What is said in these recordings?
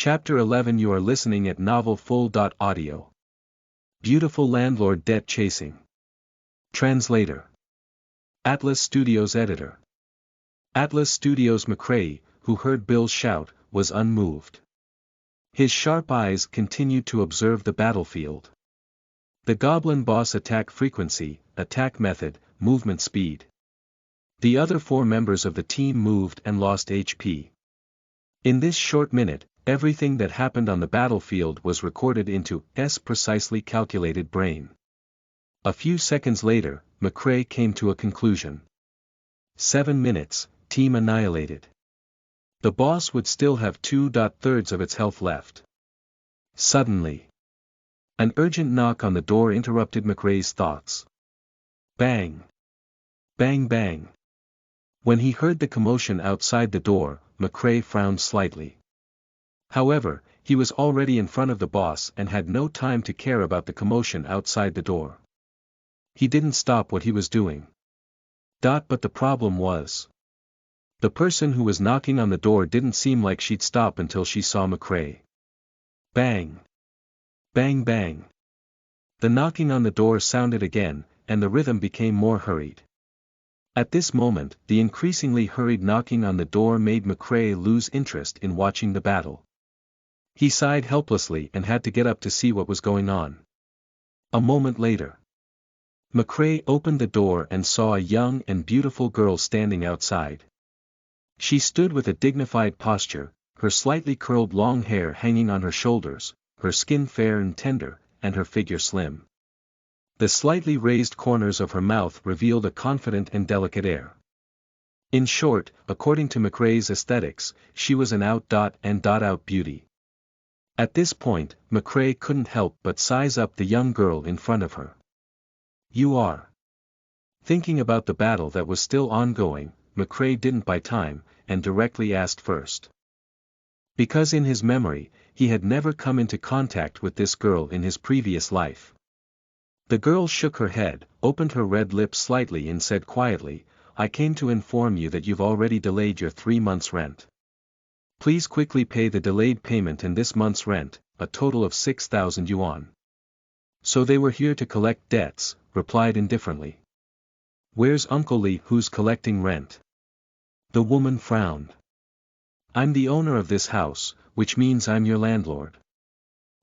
Chapter 11. You are listening at Novel Full. Audio. Beautiful Landlord Debt Chasing. Translator. Atlas Studios Editor. Atlas Studios. McCrae, who heard Bill's shout, was unmoved. His sharp eyes continued to observe the battlefield. The goblin boss: attack frequency, attack method, movement speed. The other 4 members of the team moved and lost HP. In this short minute, everything that happened on the battlefield was recorded into S precisely calculated brain. A few seconds later, McCrae came to a conclusion. 7 minutes, team annihilated. The boss would still have 2/3 of its health left. Suddenly, an urgent knock on the door interrupted McCrae's thoughts. Bang! Bang bang! When he heard the commotion outside the door, McCrae frowned slightly. However, he was already in front of the boss and had no time to care about the commotion outside the door. He didn't stop what he was doing. But the problem was, the person who was knocking on the door didn't seem like she'd stop until she saw McCrae. Bang! Bang bang! The knocking on the door sounded again, and the rhythm became more hurried. At this moment, the increasingly hurried knocking on the door made McCrae lose interest in watching the battle. He sighed helplessly and had to get up to see what was going on. A moment later, McCrae opened the door and saw a young and beautiful girl standing outside. She stood with a dignified posture, her slightly curled long hair hanging on her shoulders, her skin fair and tender, and her figure slim. The slightly raised corners of her mouth revealed a confident and delicate air. In short, according to McCrae's aesthetics, she was an out beauty. At this point, McCrae couldn't help but size up the young girl in front of her. You are. Thinking about the battle that was still ongoing, McCrae didn't buy time, and directly asked first. Because in his memory, he had never come into contact with this girl in his previous life. The girl shook her head, opened her red lips slightly and said quietly, "I came to inform you that you've already delayed your 3 months' rent. Please quickly pay the delayed payment and this month's rent, a total of 6,000 yuan. So they were here to collect debts, replied indifferently. Where's Uncle Lee who's collecting rent? The woman frowned. I'm the owner of this house, which means I'm your landlord.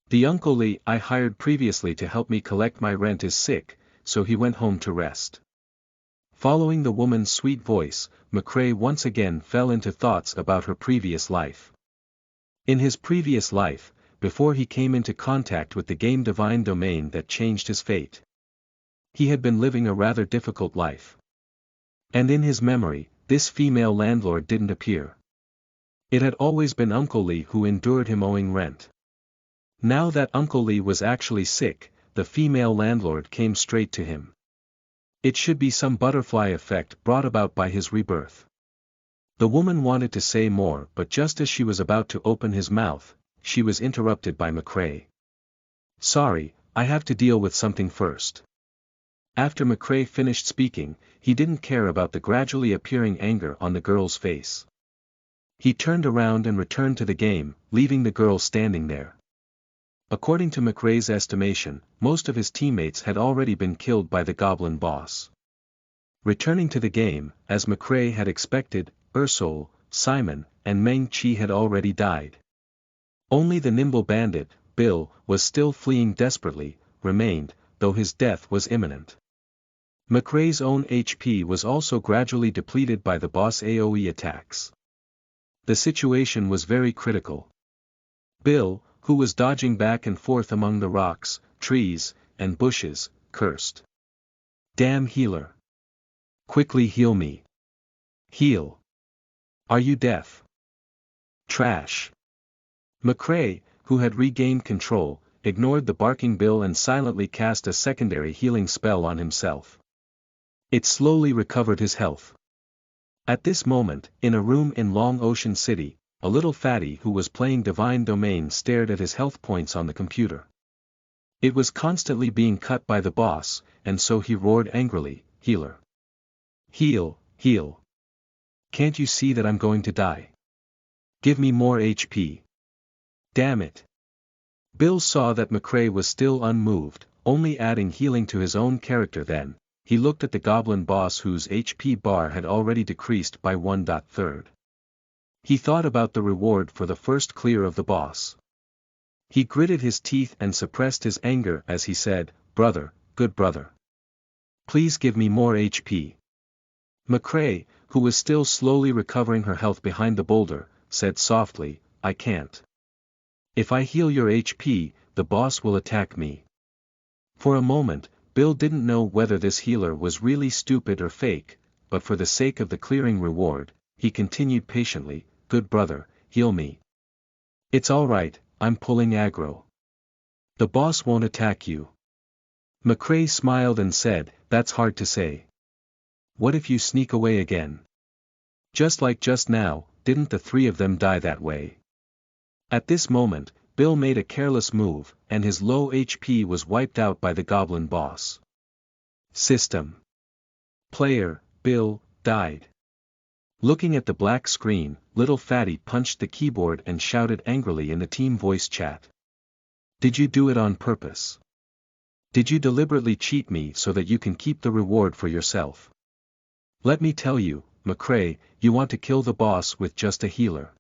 The Uncle Lee I hired previously to help me collect my rent is sick, so he went home to rest. Following the woman's sweet voice, McCrae once again fell into thoughts about her previous life. In his previous life, before he came into contact with the game Divine Domain that changed his fate, he had been living a rather difficult life. And in his memory, this female landlord didn't appear. It had always been Uncle Lee who endured him owing rent. Now that Uncle Lee was actually sick, the female landlord came straight to him. It should be some butterfly effect brought about by his rebirth. The woman wanted to say more, but just as she was about to open his mouth, she was interrupted by McCrae. Sorry, I have to deal with something first. After McCrae finished speaking, he didn't care about the gradually appearing anger on the girl's face. He turned around and returned to the game, leaving the girl standing there. According to McCrae's estimation, most of his teammates had already been killed by the goblin boss. Returning to the game, as McCrae had expected, Ursol, Simon, and Meng Chi had already died. Only the nimble bandit, Bill, was still fleeing desperately, remained, though his death was imminent. McCrae's own HP was also gradually depleted by the boss AoE attacks. The situation was very critical. Bill, who was dodging back and forth among the rocks, trees, and bushes, cursed. Damn healer. Quickly heal me. Heal. Are you deaf? Trash. McCrae, who had regained control, ignored the barking Bill and silently cast a secondary healing spell on himself. It slowly recovered his health. At this moment, in a room in Long Ocean City, a little fatty who was playing Divine Domain stared at his health points on the computer. It was constantly being cut by the boss, and so he roared angrily, "Healer! Heal, heal! Can't you see that I'm going to die? Give me more HP. Damn it. Bill saw that McCrae was still unmoved, only adding healing to his own character. Then, he looked at the goblin boss whose HP bar had already decreased by 1/3. He thought about the reward for the first clear of the boss. He gritted his teeth and suppressed his anger as he said, "Brother, good brother. Please give me more HP." McCrae, who was still slowly recovering her health behind the boulder, said softly, "I can't. If I heal your HP, the boss will attack me." For a moment, Bill didn't know whether this healer was really stupid or fake, but for the sake of the clearing reward, he continued patiently, "Good brother, heal me. It's alright, I'm pulling aggro. The boss won't attack you." McCrae smiled and said, "That's hard to say. What if you sneak away again? Just like just now, didn't the three of them die that way?" At this moment, Bill made a careless move, and his low HP was wiped out by the goblin boss. System. Player, Bill, died. Looking at the black screen, Little Fatty punched the keyboard and shouted angrily in the team voice chat. "Did you do it on purpose? Did you deliberately cheat me so that you can keep the reward for yourself? Let me tell you, McCrae, you want to kill the boss with just a healer.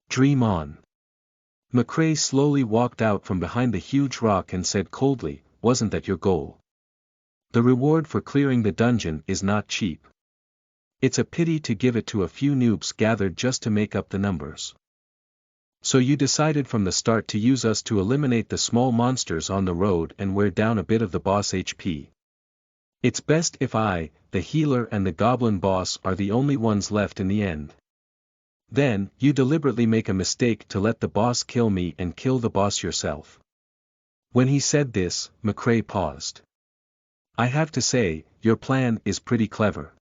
Dream on." McCrae slowly walked out from behind the huge rock and said coldly, "Wasn't that your goal? The reward for clearing the dungeon is not cheap. It's a pity to give it to a few noobs gathered just to make up the numbers. So you decided from the start to use us to eliminate the small monsters on the road and wear down a bit of the boss HP. It's best if I, the healer and the goblin boss are the only ones left in the end. Then, you deliberately make a mistake to let the boss kill me and kill the boss yourself." When he said this, McCrae paused. "I have to say, your plan is pretty clever."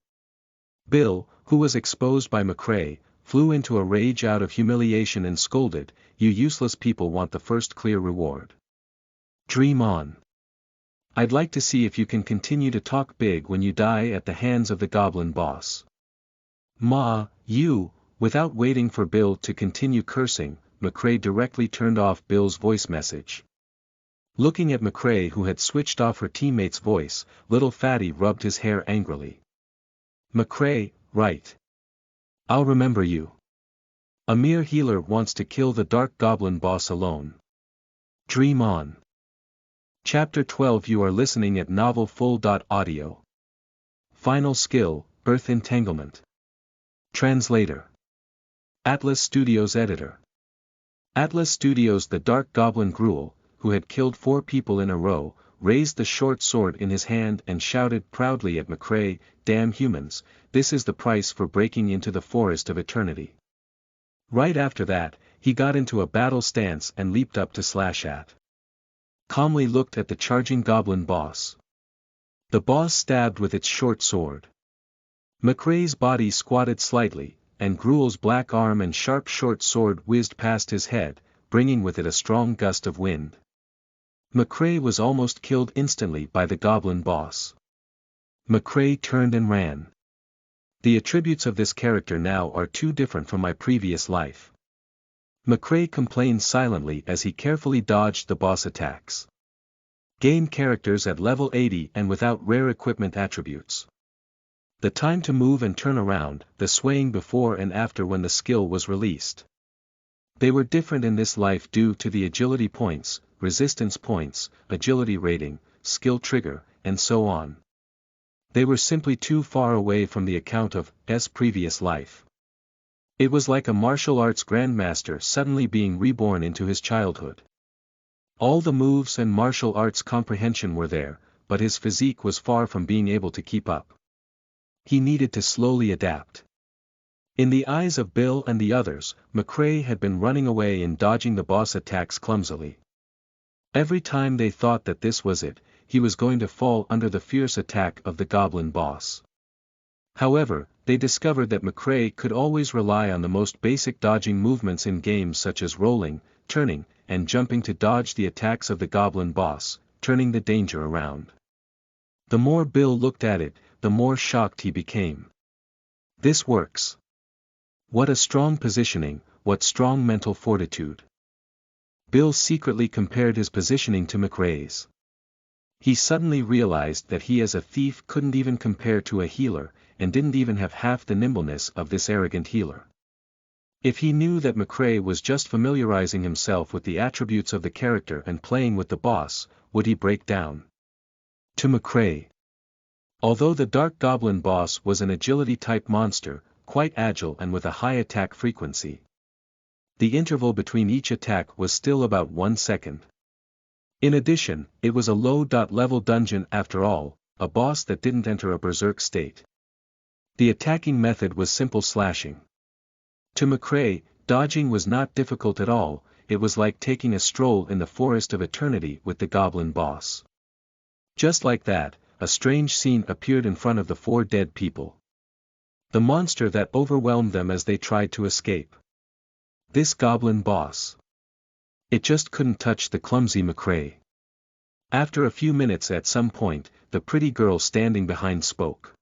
Bill, who was exposed by McCrae, flew into a rage out of humiliation and scolded, "You useless people want the first clear reward. Dream on. I'd like to see if you can continue to talk big when you die at the hands of the goblin boss." You." Without waiting for Bill to continue cursing, McCrae directly turned off Bill's voice message. Looking at McCrae, who had switched off her teammate's voice, Little Fatty rubbed his hair angrily. "McCrae, right. I'll remember you. A mere healer wants to kill the dark goblin boss alone. Dream on." Chapter 12. You are listening at novelfull.audio. Final skill, Earth Entanglement. Translator. Atlas Studios Editor. Atlas Studios. The dark goblin Gruel, who had killed 4 people in a row, raised the short sword in his hand and shouted proudly at McCrae, "Damn humans, this is the price for breaking into the Forest of Eternity." Right after that, he got into a battle stance and leaped up to slash at. Calmly looked at the charging goblin boss. The boss stabbed with its short sword. McCrae's body squatted slightly, and Gruel's black arm and sharp short sword whizzed past his head, bringing with it a strong gust of wind. McCrae was almost killed instantly by the goblin boss. McCrae turned and ran. The attributes of this character now are too different from my previous life. McCrae complained silently as he carefully dodged the boss attacks. Game characters at level 80 and without rare equipment attributes. The time to move and turn around, the swaying before and after when the skill was released. They were different in this life due to the agility points, resistance points, agility rating, skill trigger, and so on. They were simply too far away from the account of S previous life. It was like a martial arts grandmaster suddenly being reborn into his childhood. All the moves and martial arts comprehension were there, but his physique was far from being able to keep up. He needed to slowly adapt. In the eyes of Bill and the others, McCrae had been running away and dodging the boss attacks clumsily. Every time they thought that this was it, he was going to fall under the fierce attack of the goblin boss. However, they discovered that McCrae could always rely on the most basic dodging movements in games such as rolling, turning, and jumping to dodge the attacks of the goblin boss, turning the danger around. The more Bill looked at it, the more shocked he became. This works. What a strong positioning, what strong mental fortitude. Bill secretly compared his positioning to McRae's. He suddenly realized that he as a thief couldn't even compare to a healer, and didn't even have half the nimbleness of this arrogant healer. If he knew that McRae was just familiarizing himself with the attributes of the character and playing with the boss, would he break down? To McRae. Although the Dark Goblin boss was an agility-type monster, quite agile and with a high attack frequency, the interval between each attack was still about 1 second. In addition, it was a low-level dungeon after all, a boss that didn't enter a berserk state. The attacking method was simple slashing. To McRae, dodging was not difficult at all, it was like taking a stroll in the forest of eternity with the goblin boss. Just like that, a strange scene appeared in front of the 4 dead people. The monster that overwhelmed them as they tried to escape. This goblin boss. It just couldn't touch the clumsy McRae. After a few minutes at some point, the pretty girl standing behind spoke.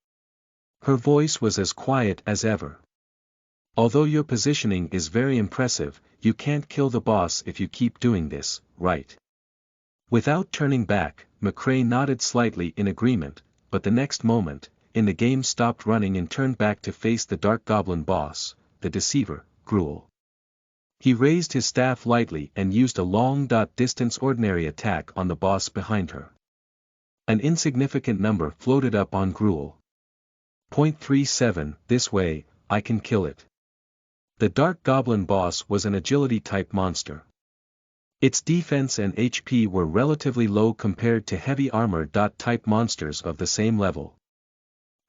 Her voice was as quiet as ever. Although your positioning is very impressive, you can't kill the boss if you keep doing this, right? Without turning back, McRae nodded slightly in agreement, but the next moment, the game stopped running and turned back to face the Dark Goblin boss, the deceiver, Gruel. He raised his staff lightly and used a long-distance ordinary attack on the boss behind her. An insignificant number floated up on Gruel. 0.37, this way, I can kill it. The Dark Goblin boss was an agility-type monster. Its defense and HP were relatively low compared to heavy armor-type monsters of the same level.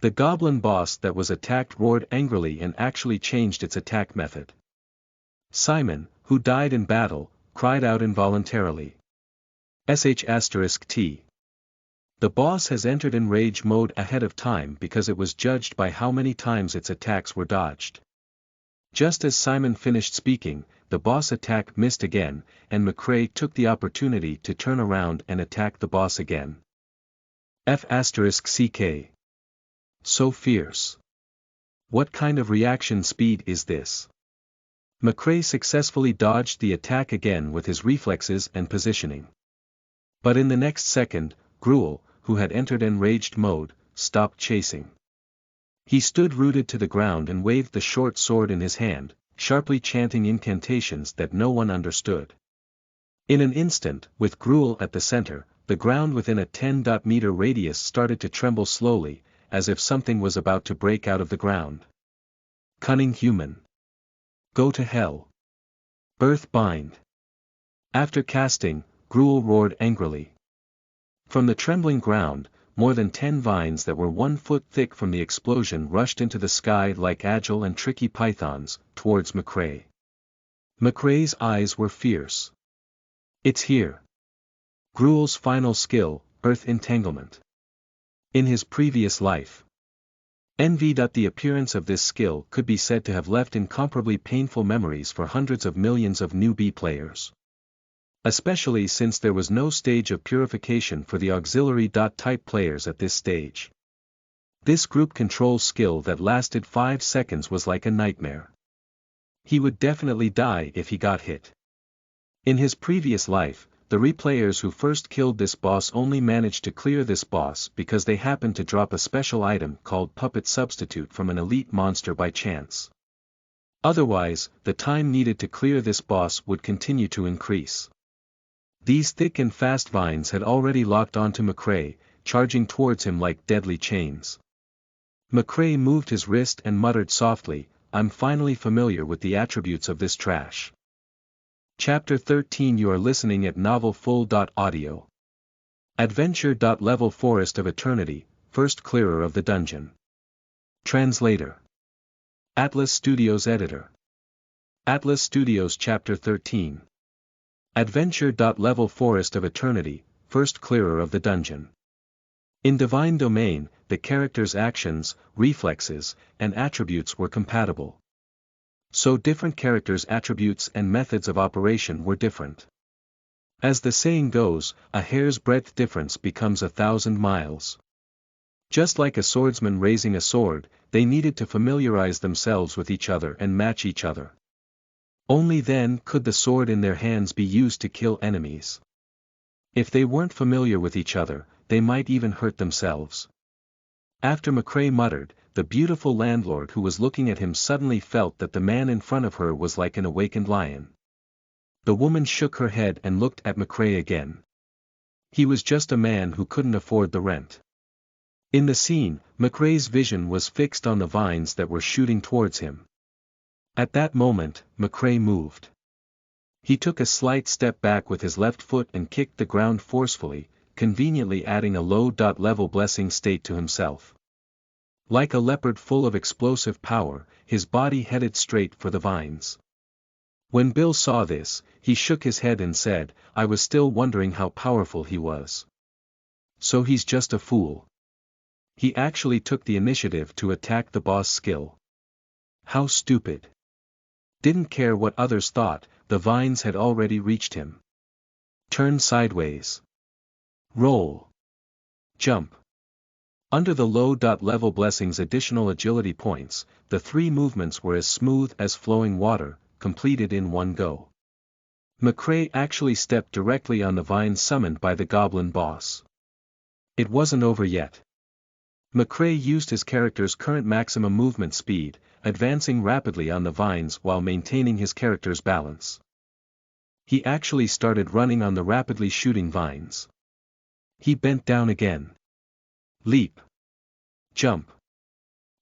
The goblin boss that was attacked roared angrily and actually changed its attack method. Simon, who died in battle, cried out involuntarily. **T. The boss has entered in rage mode ahead of time because it was judged by how many times its attacks were dodged. Just as Simon finished speaking, the boss attack missed again, and McRae took the opportunity to turn around and attack the boss again. **CK. So fierce. What kind of reaction speed is this? McRae successfully dodged the attack again with his reflexes and positioning. But in the next second, Gruel, who had entered enraged mode, stopped chasing. He stood rooted to the ground and waved the short sword in his hand, sharply chanting incantations that no one understood. In an instant, with Gruel at the center, the ground within a 10-meter radius started to tremble slowly, as if something was about to break out of the ground. Cunning human. Go to hell. Earth bind. After casting, Gruel roared angrily. From the trembling ground, more than 10 vines that were 1 foot thick from the explosion rushed into the sky like agile and tricky pythons, towards McRae. McRae's eyes were fierce. It's here. Gruel's final skill, Earth Entanglement. In his previous life, the appearance of this skill could be said to have left incomparably painful memories for hundreds of millions of newbie players. Especially since there was no stage of purification for the auxiliary-type players at this stage. This group control skill that lasted 5 seconds was like a nightmare. He would definitely die if he got hit. In his previous life, the replayers who first killed this boss only managed to clear this boss because they happened to drop a special item called Puppet Substitute from an elite monster by chance. Otherwise, the time needed to clear this boss would continue to increase. These thick and fast vines had already locked onto McRae, charging towards him like deadly chains. McRae moved his wrist and muttered softly, I'm finally familiar with the attributes of this trash. Chapter 13 You are listening at novelfull.audio. Adventure. Level Forest of Eternity, First Clearer of the Dungeon. Translator. Atlas Studios Editor. Atlas Studios Chapter 13. Adventure. Level Forest of Eternity, First Clearer of the Dungeon. In Divine Domain, the character's actions, reflexes, and attributes were compatible. So different characters' attributes and methods of operation were different. As the saying goes, a hair's breadth difference becomes 1,000 miles. Just like a swordsman raising a sword, they needed to familiarize themselves with each other and match each other. Only then could the sword in their hands be used to kill enemies. If they weren't familiar with each other, they might even hurt themselves. After McCrae muttered, the beautiful landlord who was looking at him suddenly felt that the man in front of her was like an awakened lion. The woman shook her head and looked at McCrae again. He was just a man who couldn't afford the rent. In the scene, McCrae's vision was fixed on the vines that were shooting towards him. At that moment, McCrae moved. He took a slight step back with his left foot and kicked the ground forcefully, conveniently adding a low-level blessing state to himself. Like a leopard full of explosive power, his body headed straight for the vines. When Bill saw this, he shook his head and said, "I was still wondering how powerful he was. So he's just a fool. He actually took the initiative to attack the boss skill. How stupid." Didn't care what others thought, the vines had already reached him. Turn sideways. Roll. Jump. Under the low-level blessing's additional agility points, the three movements were as smooth as flowing water, completed in one go. McCrae actually stepped directly on the vine summoned by the goblin boss. It wasn't over yet. McCrae used his character's current maximum movement speed, advancing rapidly on the vines while maintaining his character's balance. He actually started running on the rapidly shooting vines. He bent down again. Leap. Jump.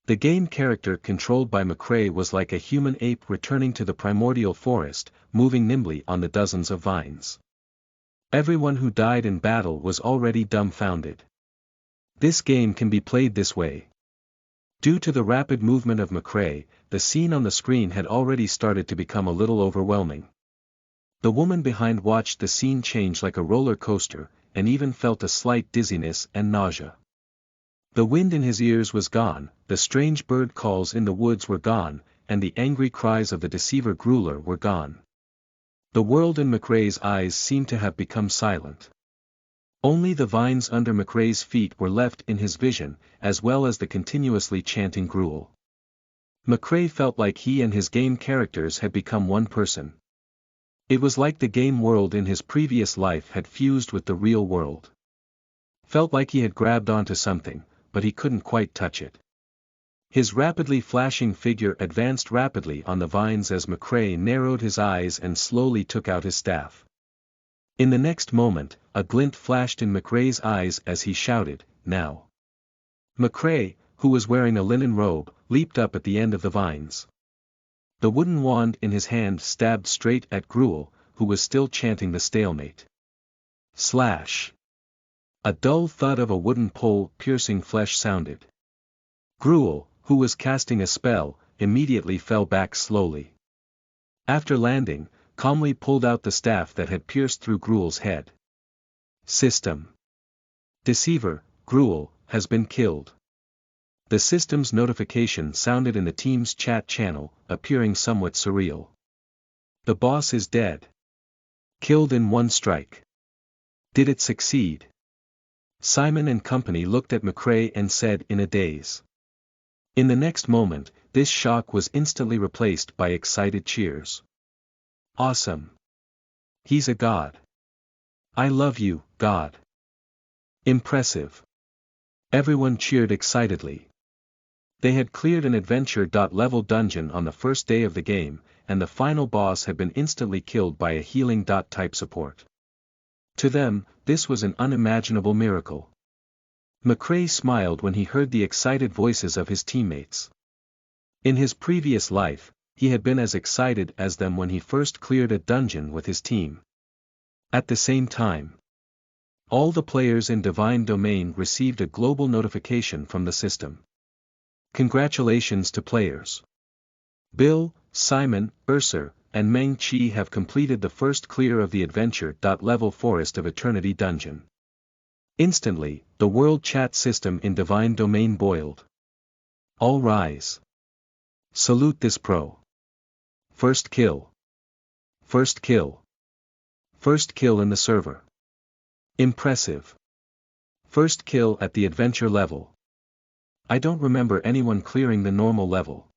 The game character controlled by McCrae was like a human ape returning to the primordial forest, moving nimbly on the dozens of vines. Everyone who died in battle was already dumbfounded. This game can be played this way. Due to the rapid movement of McCrae, the scene on the screen had already started to become a little overwhelming. The woman behind watched the scene change like a roller coaster, and even felt a slight dizziness and nausea. The wind in his ears was gone, the strange bird calls in the woods were gone, and the angry cries of the deceiver Grueler were gone. The world in McCrae's eyes seemed to have become silent. Only the vines under McCrae's feet were left in his vision, as well as the continuously chanting Gruel. McCrae felt like he and his game characters had become one person. It was like the game world in his previous life had fused with the real world. Felt like he had grabbed onto something, but he couldn't quite touch it. His rapidly flashing figure advanced rapidly on the vines as McCrae narrowed his eyes and slowly took out his staff. In the next moment, a glint flashed in McCrae's eyes as he shouted, "Now!" McCrae, who was wearing a linen robe, leaped up at the end of the vines. The wooden wand in his hand stabbed straight at Gruel, who was still chanting the stalemate. Slash! A dull thud of a wooden pole piercing flesh sounded. Gruel, who was casting a spell, immediately fell back slowly. After landing, calmly pulled out the staff that had pierced through Gruel's head. System. Deceiver, Gruel, has been killed. The system's notification sounded in the team's chat channel, appearing somewhat surreal. The boss is dead. Killed in one strike. Did it succeed? Simon and company looked at McCrae and said in a daze. In the next moment, this shock was instantly replaced by excited cheers. Awesome. He's a god. I love you, God. Impressive. Everyone cheered excitedly. They had cleared an adventure-level dungeon on the first day of the game, and the final boss had been instantly killed by a healing-type support. To them, this was an unimaginable miracle. McCrae smiled when he heard the excited voices of his teammates. In his previous life, he had been as excited as them when he first cleared a dungeon with his team. At the same time, all the players in Divine Domain received a global notification from the system. Congratulations to players. Bill, Simon, Urser, and Meng Chi have completed the first clear of the adventure-level Forest of Eternity dungeon. Instantly, the world chat system in Divine Domain boiled. All rise. Salute this pro. First kill. First kill. First kill in the server. Impressive. First kill at the adventure level. I don't remember anyone clearing the normal level.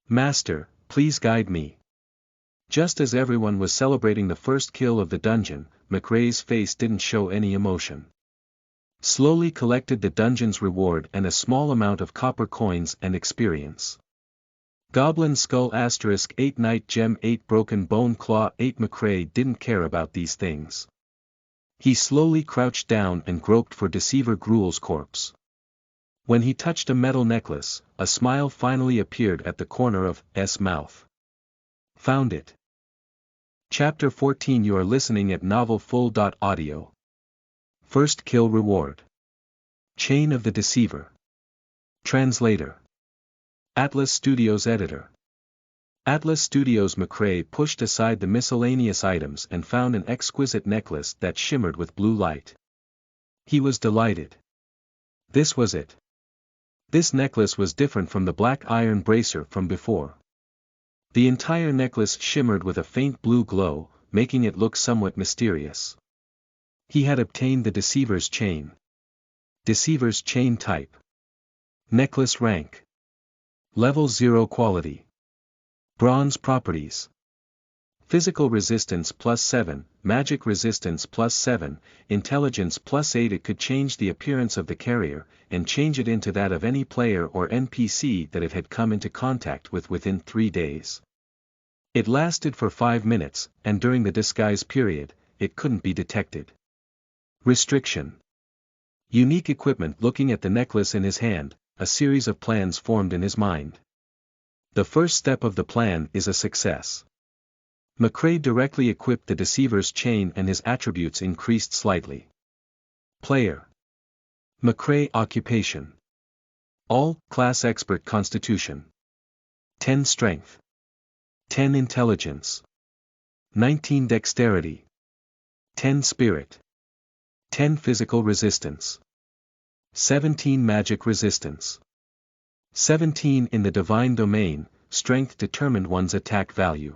Master, please guide me. Just as everyone was celebrating the first kill of the dungeon, McRae's face didn't show any emotion. Slowly collected the dungeon's reward and a small amount of copper coins and experience. Goblin Skull * 8 Night Gem 8 Broken Bone Claw 8 McRae didn't care about these things. He slowly crouched down and groped for Deceiver Gruel's corpse. When he touched a metal necklace, a smile finally appeared at the corner of S mouth. Found it. Chapter 14 You are listening at novelfull.audio. First kill reward. Chain of the Deceiver. Translator. Atlas Studios editor. Atlas Studios McRae pushed aside the miscellaneous items and found an exquisite necklace that shimmered with blue light. He was delighted. This was it. This necklace was different from the black iron bracer from before. The entire necklace shimmered with a faint blue glow, making it look somewhat mysterious. He had obtained the Deceiver's chain. Deceiver's chain type. Necklace rank. Level 0 quality. Bronze properties. Physical resistance +7, magic resistance +7, intelligence +8. It could change the appearance of the carrier, and change it into that of any player or NPC that it had come into contact with within 3 days. It lasted for 5 minutes, and during the disguise period, it couldn't be detected. Restriction. Unique equipment. Looking at the necklace in his hand, a series of plans formed in his mind. The first step of the plan is a success. McRae directly equipped the Deceiver's chain and his attributes increased slightly. Player. McRae occupation. All, class expert constitution. 10 strength. 10 intelligence. 19 dexterity. 10 spirit. 10 physical resistance. 17 magic resistance. 17 in the divine domain, strength determined one's attack value.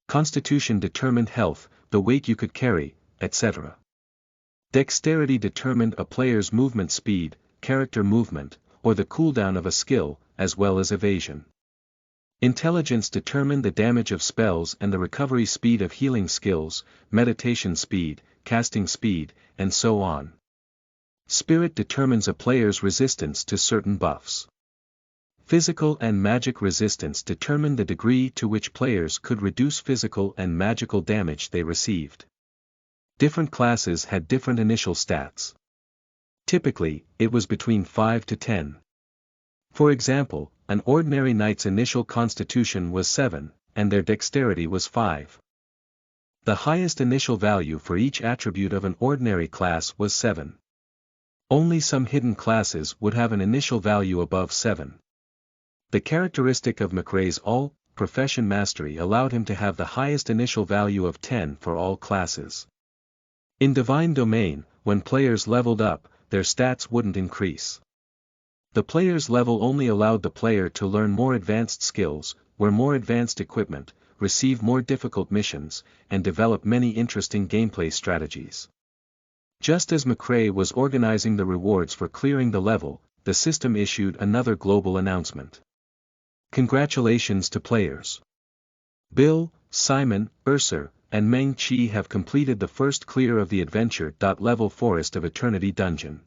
Constitution determined health, the weight you could carry, etc. Dexterity determined a player's movement speed, character movement, or the cooldown of a skill, as well as evasion. Intelligence determined the damage of spells and the recovery speed of healing skills, meditation speed, casting speed, and so on. Spirit determines a player's resistance to certain buffs. Physical and magic resistance determine the degree to which players could reduce physical and magical damage they received. Different classes had different initial stats. Typically, it was between 5 to 10. For example, an ordinary knight's initial constitution was 7, and their dexterity was 5. The highest initial value for each attribute of an ordinary class was 7. Only some hidden classes would have an initial value above 7. The characteristic of McRae's all-profession mastery allowed him to have the highest initial value of 10 for all classes. In Divine Domain, when players leveled up, their stats wouldn't increase. The player's level only allowed the player to learn more advanced skills, wear more advanced equipment, receive more difficult missions, and develop many interesting gameplay strategies. Just as McRae was organizing the rewards for clearing the level, the system issued another global announcement. Congratulations to players. Bill, Simon, Urser, and Meng Chi have completed the first clear of the adventure. Level Forest of Eternity Dungeon.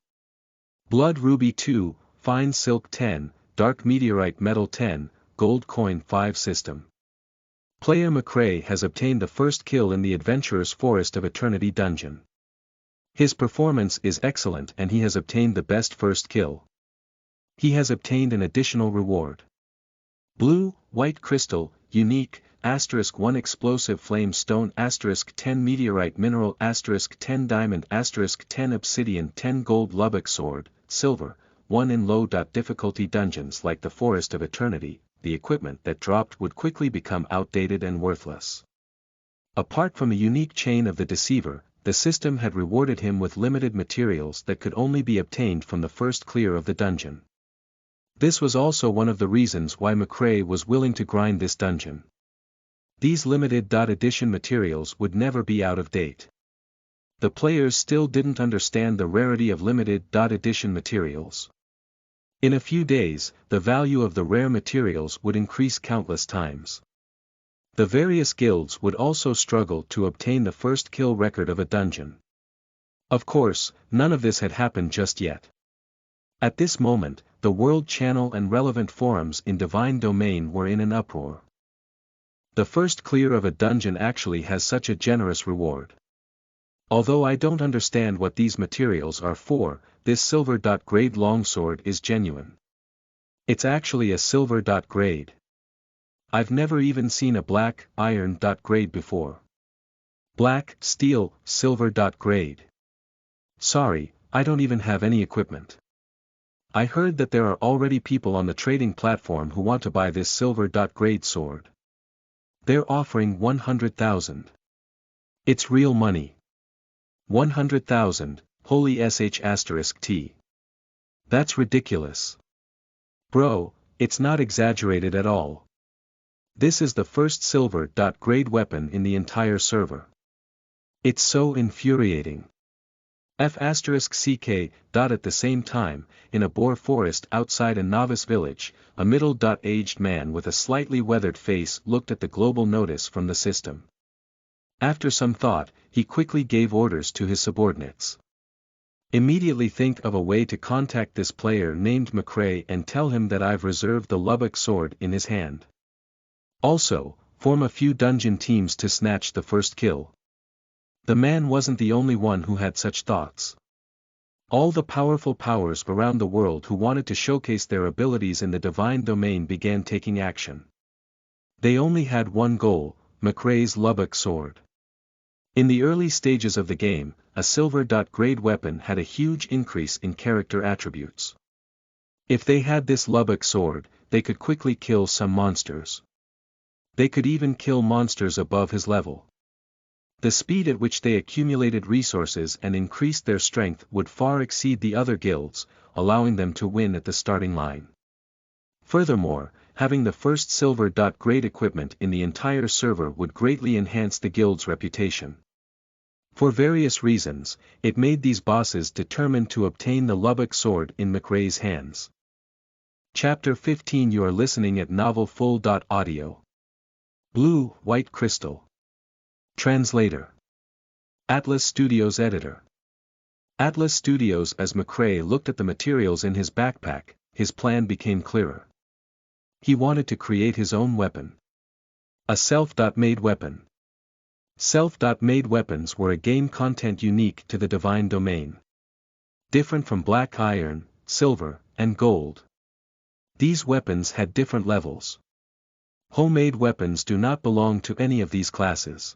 Blood Ruby 2, Fine Silk 10, Dark Meteorite Metal 10, Gold Coin 5 system. Player McRae has obtained the first kill in the Adventurer's Forest of Eternity Dungeon. His performance is excellent and he has obtained the best first kill. He has obtained an additional reward. Blue, White Crystal, Unique, *1 Explosive Flame Stone *10 Meteorite Mineral *10 Diamond *10 Obsidian 10 Gold Lubbock Sword, Silver, 1 in low difficulty dungeons like the Forest of Eternity, the equipment that dropped would quickly become outdated and worthless. Apart from the unique chain of the Deceiver, the system had rewarded him with limited materials that could only be obtained from the first clear of the dungeon. This was also one of the reasons why McRae was willing to grind this dungeon. These limited edition materials would never be out of date. The players still didn't understand the rarity of limited edition materials. In a few days, the value of the rare materials would increase countless times. The various guilds would also struggle to obtain the first kill record of a dungeon. Of course, none of this had happened just yet. At this moment, the World Channel and relevant forums in Divine Domain were in an uproar. The first clear of a dungeon actually has such a generous reward. Although I don't understand what these materials are for, this silver.grade longsword is genuine. It's actually a silver.grade. I've never even seen a black iron.grade before. Black, steel, silver.grade. Sorry, I don't even have any equipment. I heard that there are already people on the trading platform who want to buy this silver.grade sword. They're offering 100,000. It's real money. 100,000, holy sh*t. That's ridiculous. Bro, it's not exaggerated at all. This is the first silver.grade weapon in the entire server. It's so infuriating. F*ck. At the same time, in a boar forest outside a novice village, a middle-aged man with a slightly weathered face looked at the global notice from the system. After some thought, he quickly gave orders to his subordinates. Immediately think of a way to contact this player named McCrae and tell him that I've reserved the Lubbock sword in his hand. Also, form a few dungeon teams to snatch the first kill. The man wasn't the only one who had such thoughts. All the powerful powers around the world who wanted to showcase their abilities in the Divine Domain began taking action. They only had one goal, McCrae's Lubbock sword. In the early stages of the game, a silver.grade weapon had a huge increase in character attributes. If they had this Lubbock sword, they could quickly kill some monsters. They could even kill monsters above his level. The speed at which they accumulated resources and increased their strength would far exceed the other guilds, allowing them to win at the starting line. Furthermore, having the first silver.grade equipment in the entire server would greatly enhance the guild's reputation. For various reasons, it made these bosses determined to obtain the Lubbock sword in McCrae's hands. Chapter 15. You are listening at novelfull.audio. Blue, White Crystal. Translator. Atlas Studios Editor. Atlas Studios. As McCrae looked at the materials in his backpack, his plan became clearer. He wanted to create his own weapon. A self-made weapon. Self-made weapons were a game content unique to the Divine Domain. Different from black iron, silver, and gold. These weapons had different levels. Homemade weapons do not belong to any of these classes.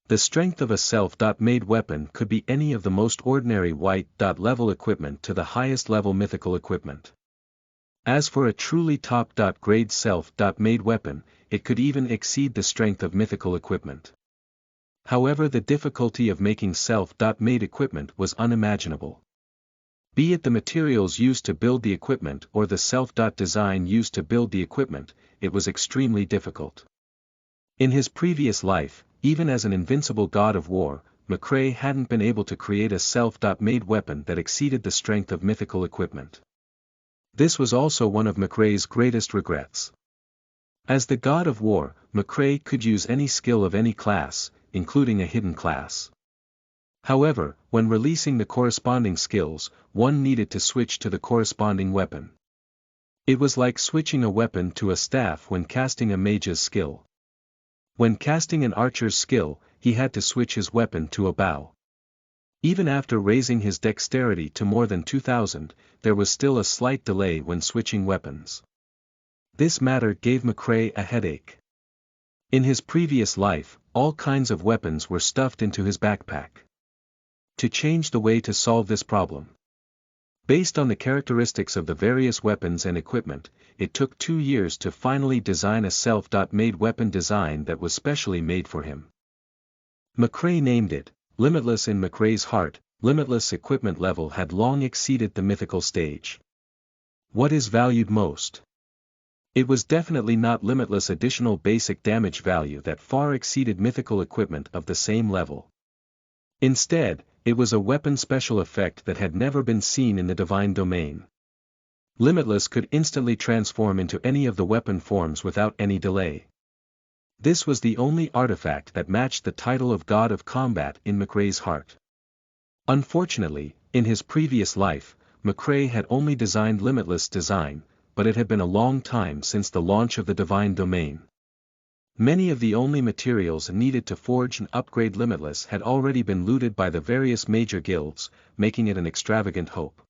The strength of a self-made weapon could be any of the most ordinary white-level equipment to the highest level mythical equipment. As for a truly top-grade self-made weapon, it could even exceed the strength of mythical equipment. However, the difficulty of making self-made equipment was unimaginable. Be it the materials used to build the equipment or the self-design used to build the equipment, it was extremely difficult. In his previous life, even as an invincible god of war, McCrae hadn't been able to create a self-made weapon that exceeded the strength of mythical equipment. This was also one of McCrae's greatest regrets. As the god of war, McCrae could use any skill of any class, including a hidden class. However, when releasing the corresponding skills, one needed to switch to the corresponding weapon. It was like switching a weapon to a staff when casting a mage's skill. When casting an archer's skill, he had to switch his weapon to a bow. Even after raising his dexterity to more than 2,000, there was still a slight delay when switching weapons. This matter gave McCrae a headache. In his previous life, all kinds of weapons were stuffed into his backpack. To change the way to solve this problem. Based on the characteristics of the various weapons and equipment, it took 2 years to finally design a self-made weapon design that was specially made for him. McCrae named it Limitless. In McCrae's heart, Limitless equipment level had long exceeded the mythical stage. What is valued most? It was definitely not Limitless additional basic damage value that far exceeded mythical equipment of the same level. Instead, it was a weapon special effect that had never been seen in the Divine Domain. Limitless could instantly transform into any of the weapon forms without any delay. This was the only artifact that matched the title of God of Combat in McRae's heart. Unfortunately, in his previous life, McRae had only designed Limitless Design, but it had been a long time since the launch of the Divine Domain. Many of the only materials needed to forge and upgrade Limitless had already been looted by the various major guilds, making it an extravagant hope.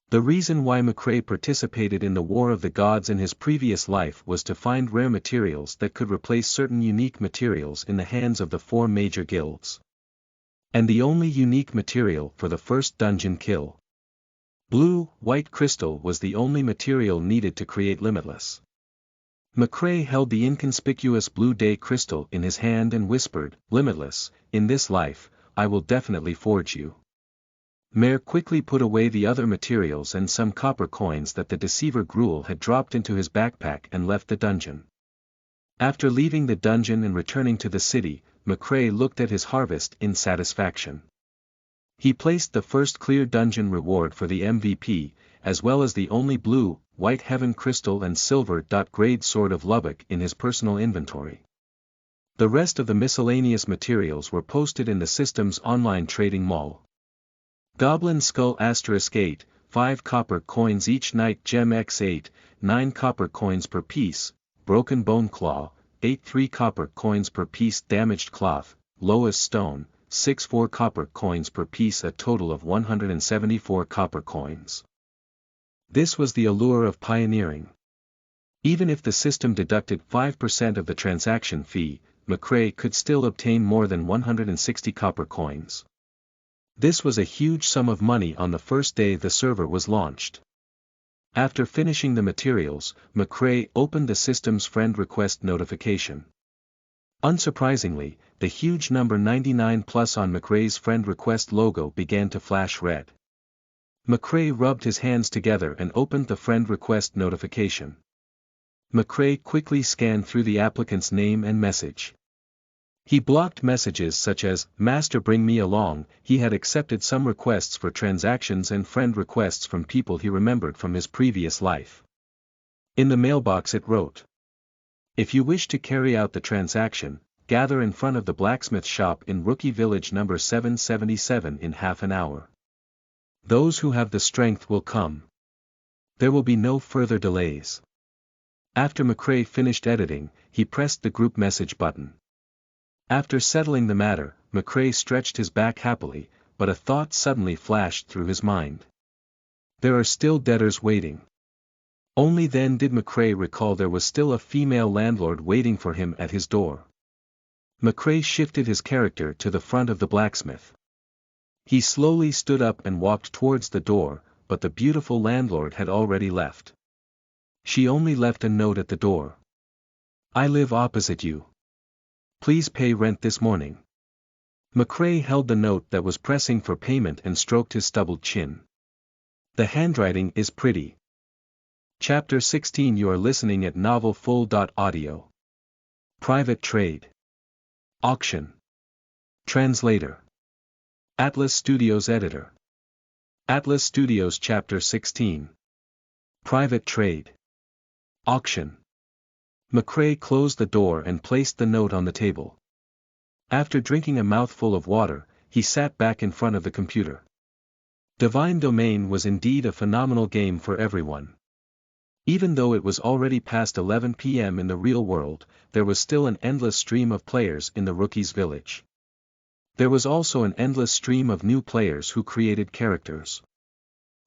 The reason why McRae participated in the War of the Gods in his previous life was to find rare materials that could replace certain unique materials in the hands of the 4 major guilds. And the only unique material for the first dungeon kill. Blue-white crystal was the only material needed to create Limitless. McRae held the inconspicuous blue day crystal in his hand and whispered, "Limitless, in this life, I will definitely forge you." Mare quickly put away the other materials and some copper coins that the deceiver Gruel had dropped into his backpack and left the dungeon. After leaving the dungeon and returning to the city, McRae looked at his harvest in satisfaction. He placed the first clear dungeon reward for the MVP, as well as the only blue-white heaven crystal and silver-grade sword of Lubbock in his personal inventory. The rest of the miscellaneous materials were posted in the system's online trading mall. Goblin Skull *8, 5 copper coins each. Knight Gem X8, 9 copper coins per piece. Broken Bone Claw, 8 3 copper coins per piece. Damaged Cloth, Loess Stone, 6 4 copper coins per piece. A total of 174 copper coins. This was the allure of pioneering. Even if the system deducted 5% of the transaction fee, McRae could still obtain more than 160 copper coins. This was a huge sum of money on the first day the server was launched. After finishing the materials, McRae opened the system's friend request notification. Unsurprisingly, the huge number 99 plus on McRae's friend request logo began to flash red. McRae rubbed his hands together and opened the friend request notification. McRae quickly scanned through the applicant's name and message. He blocked messages such as, "Master bring me along." He had accepted some requests for transactions and friend requests from people he remembered from his previous life. In the mailbox it wrote, "If you wish to carry out the transaction, gather in front of the blacksmith shop in Rookie Village number 777 in half an hour. Those who have the strength will come. There will be no further delays." After McRae finished editing, he pressed the group message button. After settling the matter, McRae stretched his back happily, but a thought suddenly flashed through his mind. There are still debtors waiting. Only then did McRae recall there was still a female landlord waiting for him at his door. McRae shifted his character to the front of the blacksmith. He slowly stood up and walked towards the door, but the beautiful landlord had already left. She only left a note at the door. "I live opposite you. Please pay rent this morning." McRae held the note that was pressing for payment and stroked his stubbled chin. The handwriting is pretty. Chapter 16. You are listening at novelfull.audio. Private Trade. Auction. Translator. Atlas Studios Editor. Atlas Studios Chapter 16. Private Trade. Auction. McRae closed the door and placed the note on the table. After drinking a mouthful of water, he sat back in front of the computer. Divine Domain was indeed a phenomenal game for everyone. Even though it was already past 11 p.m. in the real world, there was still an endless stream of players in the Rookies Village. There was also an endless stream of new players who created characters.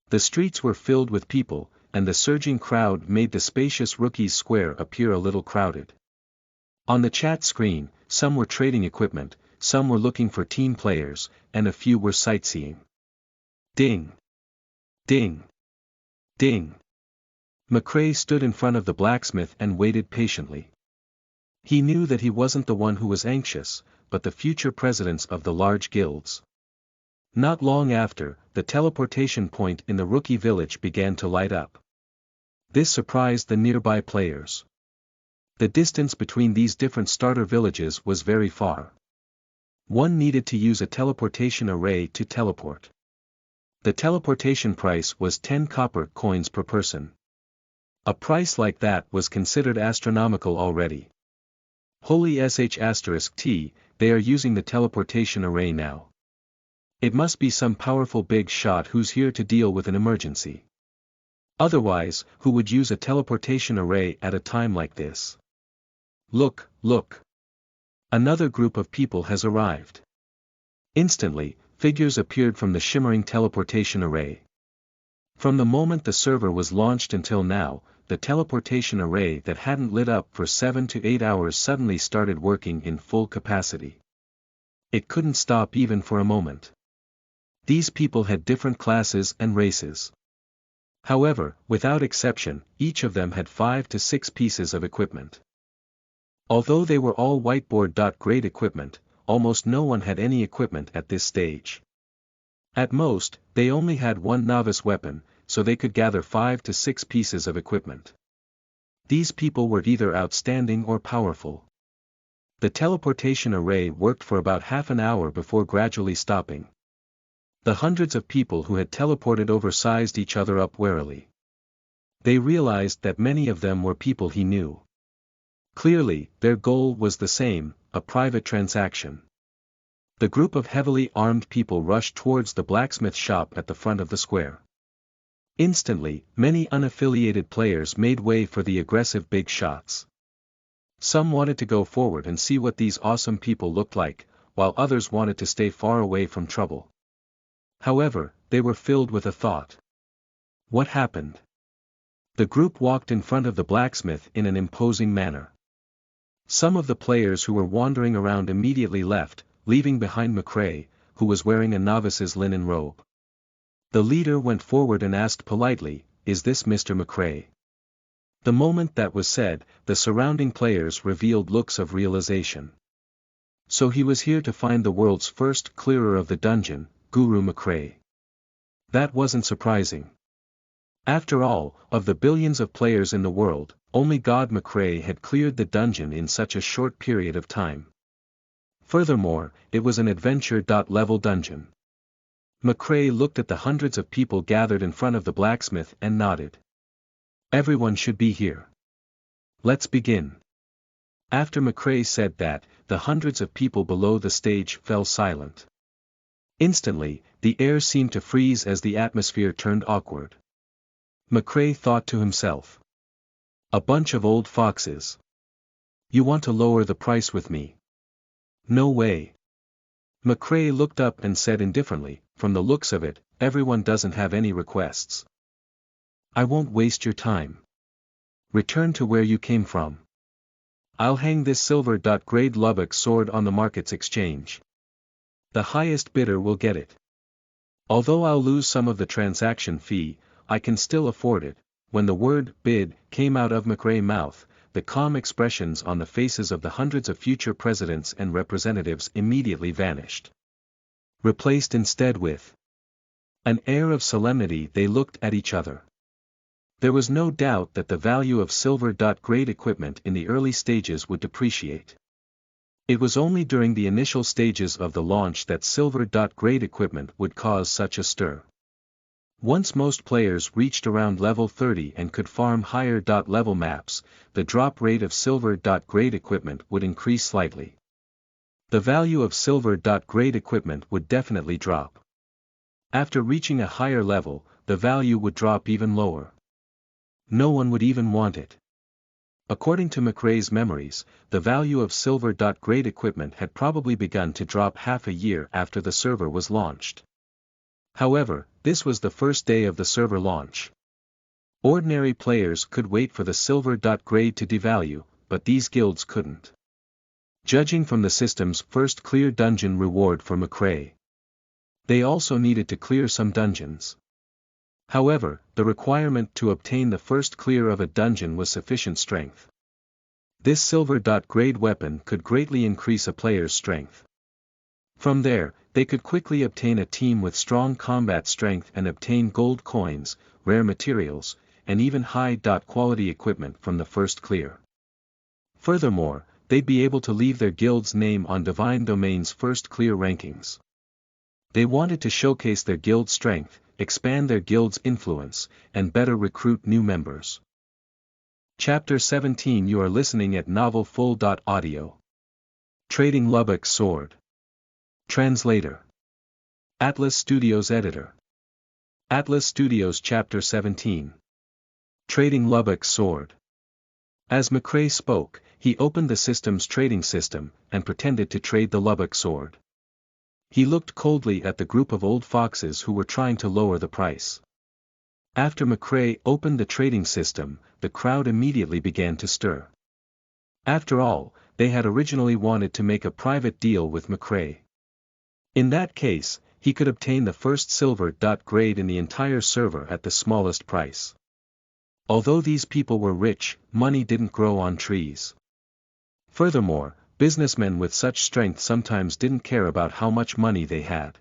The streets were filled with people, and the surging crowd made the spacious Rookies Square appear a little crowded. On the chat screen, some were trading equipment, some were looking for team players, and a few were sightseeing. Ding! Ding! Ding! McRae stood in front of the blacksmith and waited patiently. He knew that he wasn't the one who was anxious, but the future presidents of the large guilds. Not long after, the teleportation point in the Rookie Village began to light up. This surprised the nearby players. The distance between these different starter villages was very far. One needed to use a teleportation array to teleport. The teleportation price was 10 copper coins per person. A price like that was considered astronomical already. Holy sh*t, they are using the teleportation array now. It must be some powerful big shot who's here to deal with an emergency. Otherwise, who would use a teleportation array at a time like this? Look, look. Another group of people has arrived. Instantly, figures appeared from the shimmering teleportation array. From the moment the server was launched until now, the teleportation array that hadn't lit up for 7 to 8 hours suddenly started working in full capacity. It couldn't stop even for a moment. These people had different classes and races. However, without exception, each of them had 5 to 6 pieces of equipment. Although they were all whiteboard.grade equipment, almost no one had any equipment at this stage. At most, they only had one novice weapon, so they could gather 5 to 6 pieces of equipment. These people were either outstanding or powerful. The teleportation array worked for about half an hour before gradually stopping. The hundreds of people who had teleported over sized each other up warily. They realized that many of them were people he knew. Clearly, their goal was the same, a private transaction. The group of heavily armed people rushed towards the blacksmith shop at the front of the square. Instantly, many unaffiliated players made way for the aggressive big shots. Some wanted to go forward and see what these awesome people looked like, while others wanted to stay far away from trouble. However, they were filled with a thought. What happened? The group walked in front of the blacksmith in an imposing manner. Some of the players who were wandering around immediately left, leaving behind McCrae, who was wearing a novice's linen robe. The leader went forward and asked politely, "Is this Mr. McCrae?" The moment that was said, the surrounding players revealed looks of realization. So he was here to find the world's first clearer of the dungeon, Guru McCrae. That wasn't surprising. After all, of the billions of players in the world, only God McCrae had cleared the dungeon in such a short period of time. Furthermore, it was an adventure-level dungeon. McCrae looked at the hundreds of people gathered in front of the blacksmith and nodded. Everyone should be here. Let's begin. After McCrae said that, the hundreds of people below the stage fell silent. Instantly, the air seemed to freeze as the atmosphere turned awkward. McCrae thought to himself. A bunch of old foxes. You want to lower the price with me? No way. McCrae looked up and said indifferently, from the looks of it, everyone doesn't have any requests. I won't waste your time. Return to where you came from. I'll hang this silver-grade Lubbock sword on the market's exchange. The highest bidder will get it. Although I'll lose some of the transaction fee, I can still afford it. When the word bid came out of McCrae's mouth, the calm expressions on the faces of the hundreds of future presidents and representatives immediately vanished. Replaced instead with an air of solemnity, they looked at each other. There was no doubt that the value of silver-grade equipment in the early stages would depreciate. It was only during the initial stages of the launch that silver-grade equipment would cause such a stir. Once most players reached around level 30 and could farm higher level maps, the drop rate of silver-grade equipment would increase slightly. The value of silver-grade equipment would definitely drop. After reaching a higher level, the value would drop even lower. No one would even want it. According to McCrae's memories, the value of silver-grade equipment had probably begun to drop half a year after the server was launched. However, this was the first day of the server launch. Ordinary players could wait for the silver-grade to devalue, but these guilds couldn't. Judging from the system's first clear dungeon reward for McCrae, they also needed to clear some dungeons. However, the requirement to obtain the first clear of a dungeon was sufficient strength. This silver-grade weapon could greatly increase a player's strength. From there, they could quickly obtain a team with strong combat strength and obtain gold coins, rare materials, and even high-quality equipment from the first clear. Furthermore, they'd be able to leave their guild's name on Divine Domain's first clear rankings. They wanted to showcase their guild's strength, expand their guild's influence, and better recruit new members. Chapter 17. You are listening at novelfull.audio. Trading Lubbock Sword. Translator. Atlas Studios Editor. Atlas Studios Chapter 17. Trading Lubbock Sword. As McCrae spoke, he opened the system's trading system, and pretended to trade the Lubbock Sword. He looked coldly at the group of old foxes who were trying to lower the price. After McCrae opened the trading system, the crowd immediately began to stir. After all, they had originally wanted to make a private deal with McCrae. In that case, he could obtain the first silver grade in the entire server at the smallest price. Although these people were rich, money didn't grow on trees. Furthermore, businessmen with such strength sometimes didn't care about how much money they had.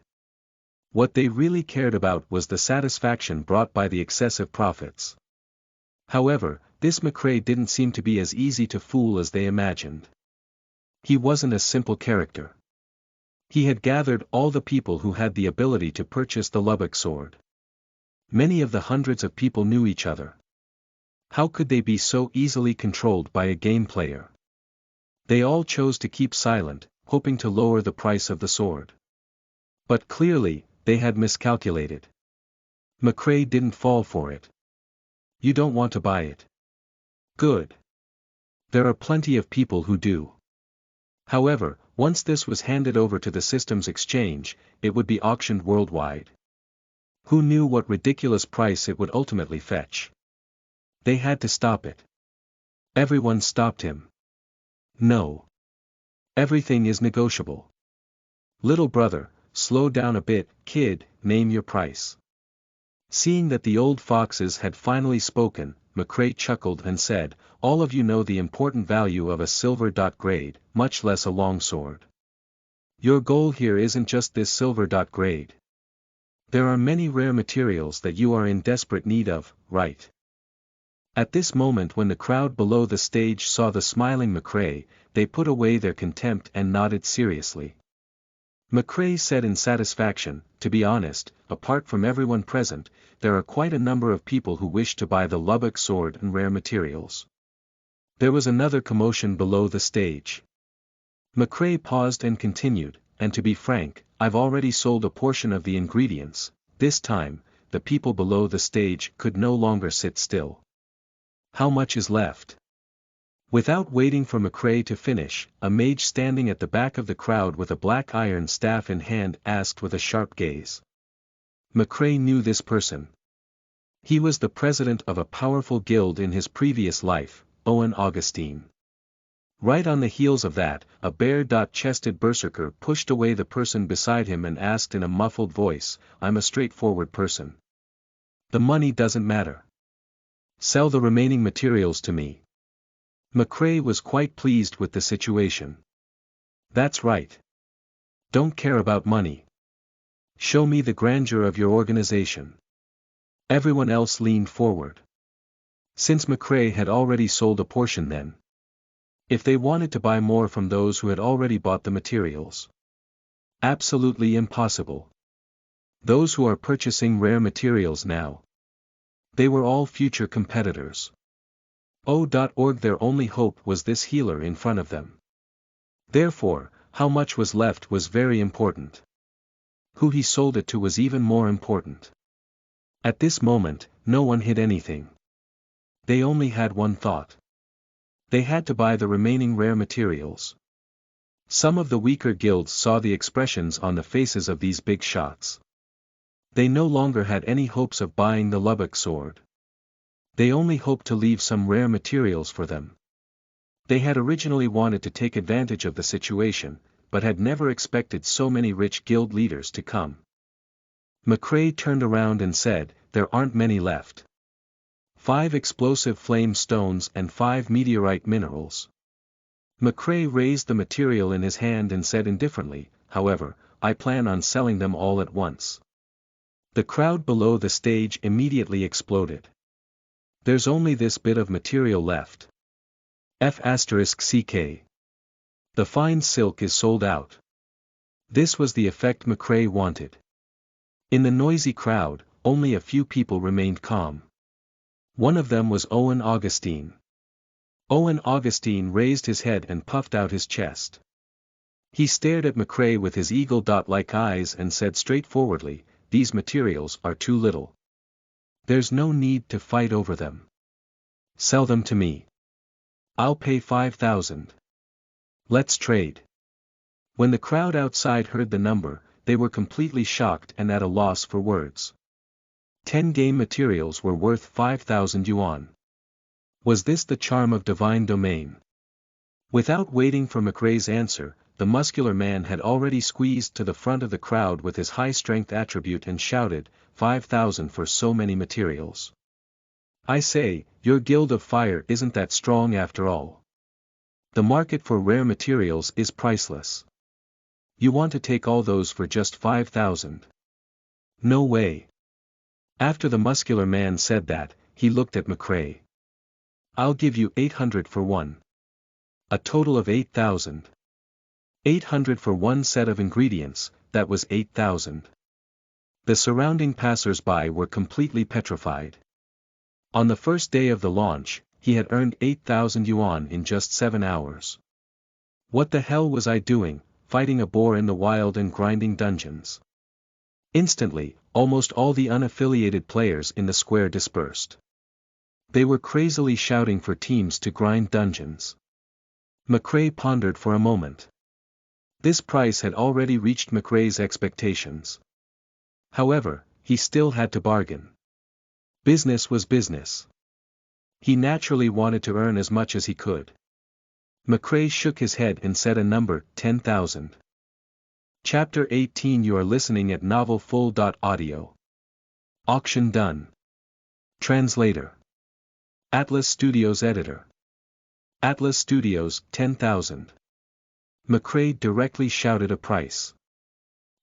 What they really cared about was the satisfaction brought by the excessive profits. However, this McCrae didn't seem to be as easy to fool as they imagined. He wasn't a simple character. He had gathered all the people who had the ability to purchase the Lubbock Sword. Many of the hundreds of people knew each other. How could they be so easily controlled by a game player? They all chose to keep silent, hoping to lower the price of the sword. But clearly, they had miscalculated. McCrae didn't fall for it. You don't want to buy it? Good. There are plenty of people who do. However, once this was handed over to the system's exchange, it would be auctioned worldwide. Who knew what ridiculous price it would ultimately fetch? They had to stop it. Everyone stopped him. No. Everything is negotiable. Little brother, slow down a bit, kid, name your price. Seeing that the old foxes had finally spoken, McCrae chuckled and said, all of you know the important value of a silver grade, much less a longsword. Your goal here isn't just this silver grade. There are many rare materials that you are in desperate need of, right? At this moment, when the crowd below the stage saw the smiling McCrae, they put away their contempt and nodded seriously. McCrae said in satisfaction, to be honest, apart from everyone present, there are quite a number of people who wish to buy the Lubbock Sword and rare materials. There was another commotion below the stage. McCrae paused and continued, and to be frank, I've already sold a portion of the ingredients. This time, the people below the stage could no longer sit still. How much is left? Without waiting for McCrae to finish, a mage standing at the back of the crowd with a black iron staff in hand asked with a sharp gaze. McCrae knew this person. He was the president of a powerful guild in his previous life, Owen Augustine. Right on the heels of that, a bare-chested berserker pushed away the person beside him and asked in a muffled voice, I'm a straightforward person. The money doesn't matter. Sell the remaining materials to me. McCrae was quite pleased with the situation. That's right. Don't care about money. Show me the grandeur of your organization. Everyone else leaned forward. Since McCrae had already sold a portion then. If they wanted to buy more from those who had already bought the materials. Absolutely impossible. Those who are purchasing rare materials now. They were all future competitors. O.org their only hope was this healer in front of them. Therefore, how much was left was very important. Who he sold it to was even more important. At this moment, no one hid anything. They only had one thought. They had to buy the remaining rare materials. Some of the weaker guilds saw the expressions on the faces of these big shots. They no longer had any hopes of buying the Lubbock Sword. They only hoped to leave some rare materials for them. They had originally wanted to take advantage of the situation, but had never expected so many rich guild leaders to come. McCrae turned around and said, there aren't many left. 5 explosive flame stones and 5 meteorite minerals. McCrae raised the material in his hand and said indifferently, however, I plan on selling them all at once. The crowd below the stage immediately exploded. There's only this bit of material left. F***CK. The fine silk is sold out. This was the effect McCrae wanted. In the noisy crowd, only a few people remained calm. One of them was Owen Augustine. Owen Augustine raised his head and puffed out his chest. He stared at McCrae with his eagle-like eyes and said straightforwardly, "These materials are too little. There's no need to fight over them. Sell them to me. I'll pay 5,000. Let's trade." When the crowd outside heard the number, they were completely shocked and at a loss for words. 10 game materials were worth 5,000 yuan. Was this the charm of divine domain? Without waiting for McCrae's answer, the muscular man had already squeezed to the front of the crowd with his high-strength attribute and shouted, 5,000 for so many materials. I say, your guild of fire isn't that strong after all. The market for rare materials is priceless. You want to take all those for just 5,000? No way. After the muscular man said that, he looked at McCrae. I'll give you 800 for one. A total of 8,000. 800 for one set of ingredients, that was 8,000. The surrounding passers-by were completely petrified. On the first day of the launch, he had earned 8,000 yuan in just 7 hours. What the hell was I doing, fighting a boar in the wild and grinding dungeons? Instantly, almost all the unaffiliated players in the square dispersed. They were crazily shouting for teams to grind dungeons. McCrae pondered for a moment. This price had already reached McCrae's expectations. However, he still had to bargain. Business was business. He naturally wanted to earn as much as he could. McCrae shook his head and said a number, 10,000. Chapter 18. You are listening at novelfull.audio. Auction done. Translator. Atlas Studios Editor. Atlas Studios, 10,000. McCrae directly shouted a price.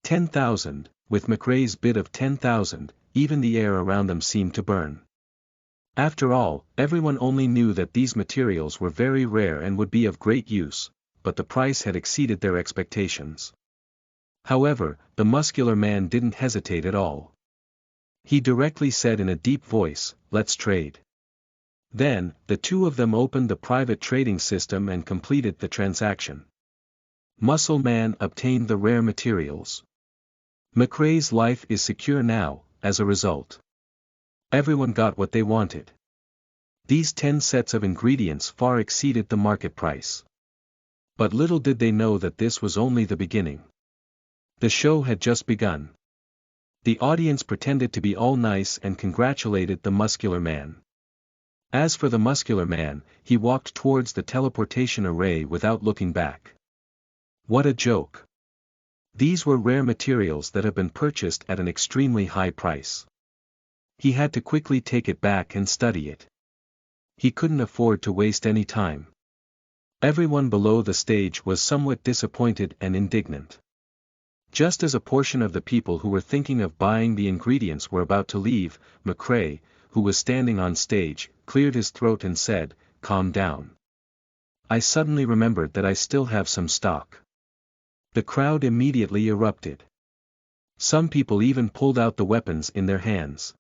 10,000, with McCrae's bid of 10,000, even the air around them seemed to burn. After all, everyone only knew that these materials were very rare and would be of great use, but the price had exceeded their expectations. However, the muscular man didn't hesitate at all. He directly said in a deep voice, "Let's trade." Then, the two of them opened the private trading system and completed the transaction. Muscle Man obtained the rare materials. McCrae's life is secure now, as a result. Everyone got what they wanted. These 10 sets of ingredients far exceeded the market price. But little did they know that this was only the beginning. The show had just begun. The audience pretended to be all nice and congratulated the muscular man. As for the muscular man, he walked towards the teleportation array without looking back. What a joke. These were rare materials that had been purchased at an extremely high price. He had to quickly take it back and study it. He couldn't afford to waste any time. Everyone below the stage was somewhat disappointed and indignant. Just as a portion of the people who were thinking of buying the ingredients were about to leave, McCrae, who was standing on stage, cleared his throat and said, "Calm down. I suddenly remembered that I still have some stock." The crowd immediately erupted. Some people even pulled out the weapons in their hands.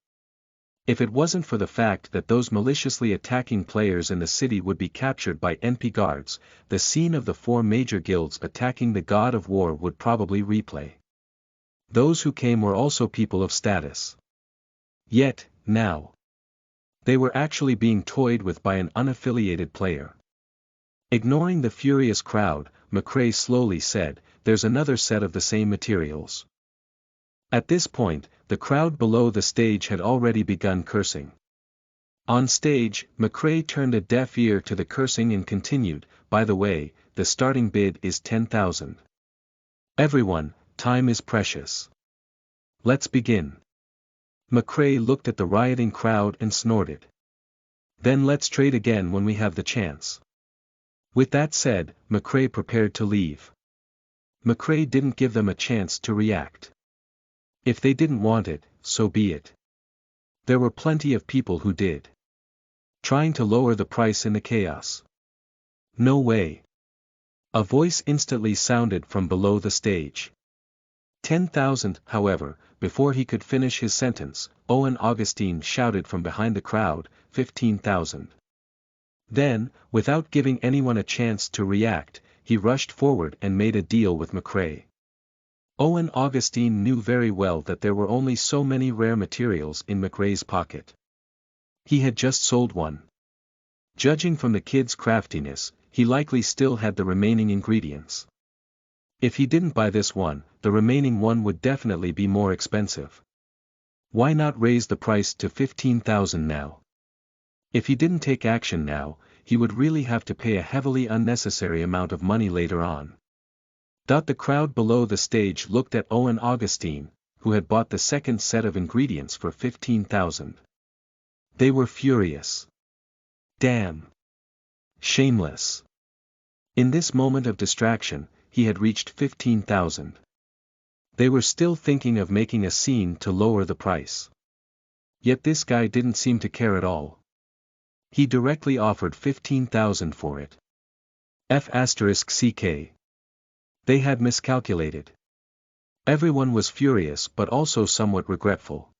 If it wasn't for the fact that those maliciously attacking players in the city would be captured by NP guards, the scene of the 4 major guilds attacking the god of war would probably replay. Those who came were also people of status. Yet, now, they were actually being toyed with by an unaffiliated player. Ignoring the furious crowd, McCrae slowly said, "There's another set of the same materials." At this point, the crowd below the stage had already begun cursing. On stage, McCrae turned a deaf ear to the cursing and continued, "By the way, the starting bid is 10,000. Everyone, time is precious. Let's begin." McCrae looked at the rioting crowd and snorted. "Then let's trade again when we have the chance." With that said, McCrae prepared to leave. McCrae didn't give them a chance to react. If they didn't want it, so be it. There were plenty of people who did. Trying to lower the price in the chaos. No way. A voice instantly sounded from below the stage. 10,000, however, before he could finish his sentence, Owen Augustine shouted from behind the crowd, 15,000. Then, without giving anyone a chance to react, he rushed forward and made a deal with McCrae. Owen Augustine knew very well that there were only so many rare materials in McCrae's pocket. He had just sold one. Judging from the kid's craftiness, he likely still had the remaining ingredients. If he didn't buy this one, the remaining one would definitely be more expensive. Why not raise the price to 15,000 now? If he didn't take action now, he would really have to pay a heavily unnecessary amount of money later on. The crowd below the stage looked at Owen Augustine, who had bought the second set of ingredients for 15,000. They were furious. Damn! Shameless! In this moment of distraction, he had reached 15,000. They were still thinking of making a scene to lower the price. Yet this guy didn't seem to care at all. He directly offered 15,000 for it. F***ck. They had miscalculated. Everyone was furious but also somewhat regretful.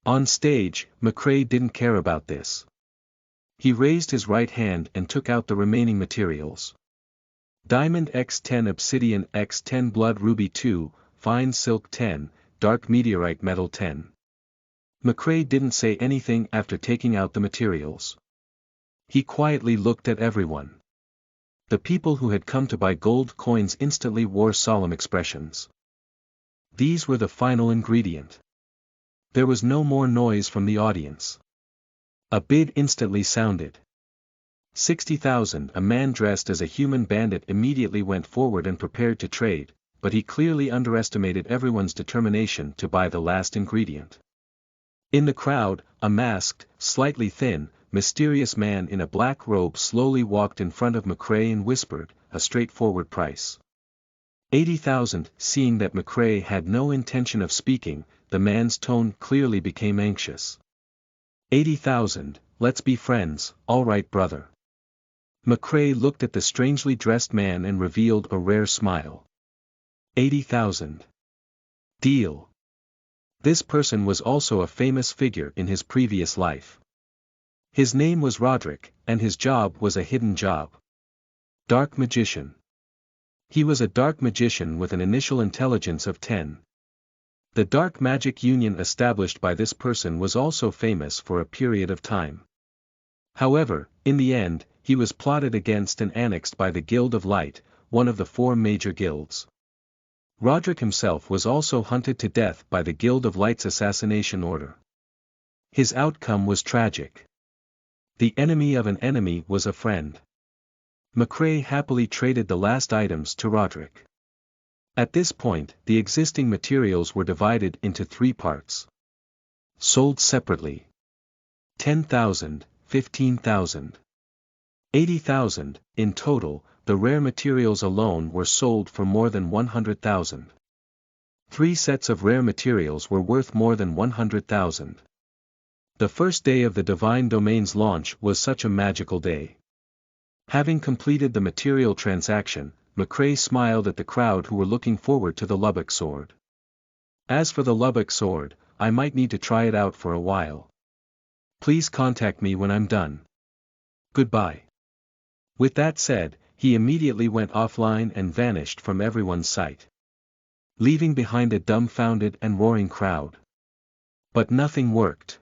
On stage, McCrae didn't care about this. He raised his right hand and took out the remaining materials. Diamond X10, Obsidian X10, Blood Ruby 2, Fine Silk 10, Dark Meteorite Metal 10. McCrae didn't say anything after taking out the materials. He quietly looked at everyone. The people who had come to buy gold coins instantly wore solemn expressions. These were the final ingredient. There was no more noise from the audience. A bid instantly sounded. 60,000. A man dressed as a human bandit immediately went forward and prepared to trade, but he clearly underestimated everyone's determination to buy the last ingredient. In the crowd, a masked, slightly thin, mysterious man in a black robe slowly walked in front of McCrae and whispered, a straightforward price. 80,000. Seeing that McCrae had no intention of speaking, the man's tone clearly became anxious. 80,000, let's be friends, all right brother. McCrae looked at the strangely dressed man and revealed a rare smile. 80,000. Deal. This person was also a famous figure in his previous life. His name was Roderick, and his job was a hidden job. Dark Magician. He was a dark magician with an initial intelligence of 10. The dark magic union established by this person was also famous for a period of time. However, in the end, he was plotted against and annexed by the Guild of Light, one of the 4 major guilds. Roderick himself was also hunted to death by the Guild of Light's assassination order. His outcome was tragic. The enemy of an enemy was a friend. McCrae happily traded the last items to Roderick. At this point, the existing materials were divided into 3 parts. Sold separately. 10,000, 15,000. 80,000, in total, the rare materials alone were sold for more than 100,000. 3 sets of rare materials were worth more than 100,000. The first day of the Divine Domain's launch was such a magical day. Having completed the material transaction, McCrae smiled at the crowd who were looking forward to the Lubbock sword. As for the Lubbock sword, I might need to try it out for a while. Please contact me when I'm done. Goodbye. With that said, he immediately went offline and vanished from everyone's sight, leaving behind a dumbfounded and roaring crowd. But nothing worked.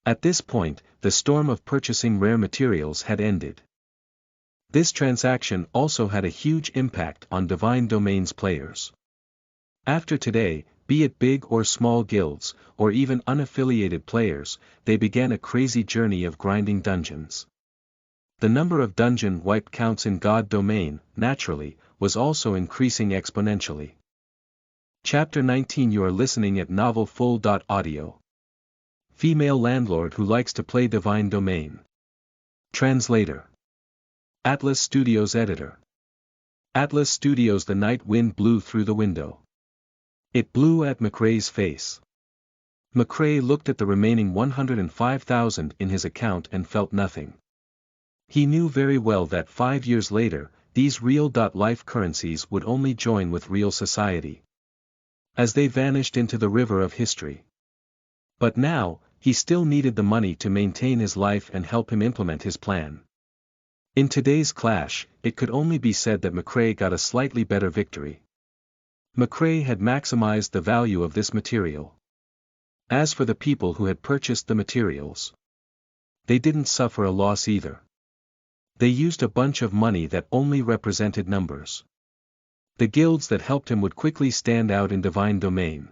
At this point, the storm of purchasing rare materials had ended. This transaction also had a huge impact on Divine Domain's players. After today, be it big or small guilds, or even unaffiliated players, they began a crazy journey of grinding dungeons. The number of dungeon wipe counts in God Domain, naturally, was also increasing exponentially. Chapter 19. You are listening at novelfull.audio. Female landlord who likes to play Divine Domain. Translator. Atlas Studios editor. Atlas Studios. The night wind blew through the window. It blew at McCrae's face. McCrae looked at the remaining 105,000 in his account and felt nothing. He knew very well that 5 years later, these real-life currencies would only join with real society, as they vanished into the river of history. But now, he still needed the money to maintain his life and help him implement his plan. In today's clash, it could only be said that McCrae got a slightly better victory. McCrae had maximized the value of this material. As for the people who had purchased the materials, they didn't suffer a loss either. They used a bunch of money that only represented numbers. The guilds that helped him would quickly stand out in Divine Domain.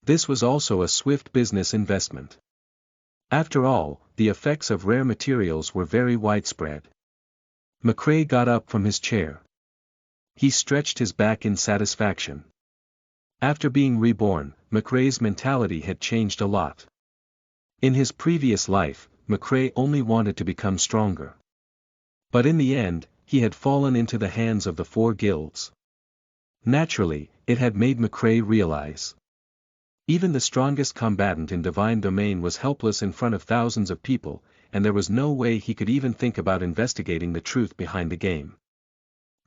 This was also a swift business investment. After all, the effects of rare materials were very widespread. McCrae got up from his chair. He stretched his back in satisfaction. After being reborn, McCrae's mentality had changed a lot. In his previous life, McCrae only wanted to become stronger. But in the end, he had fallen into the hands of the 4 guilds. Naturally, it had made McCrae realize. Even the strongest combatant in Divine Domain was helpless in front of thousands of people, and there was no way he could even think about investigating the truth behind the game.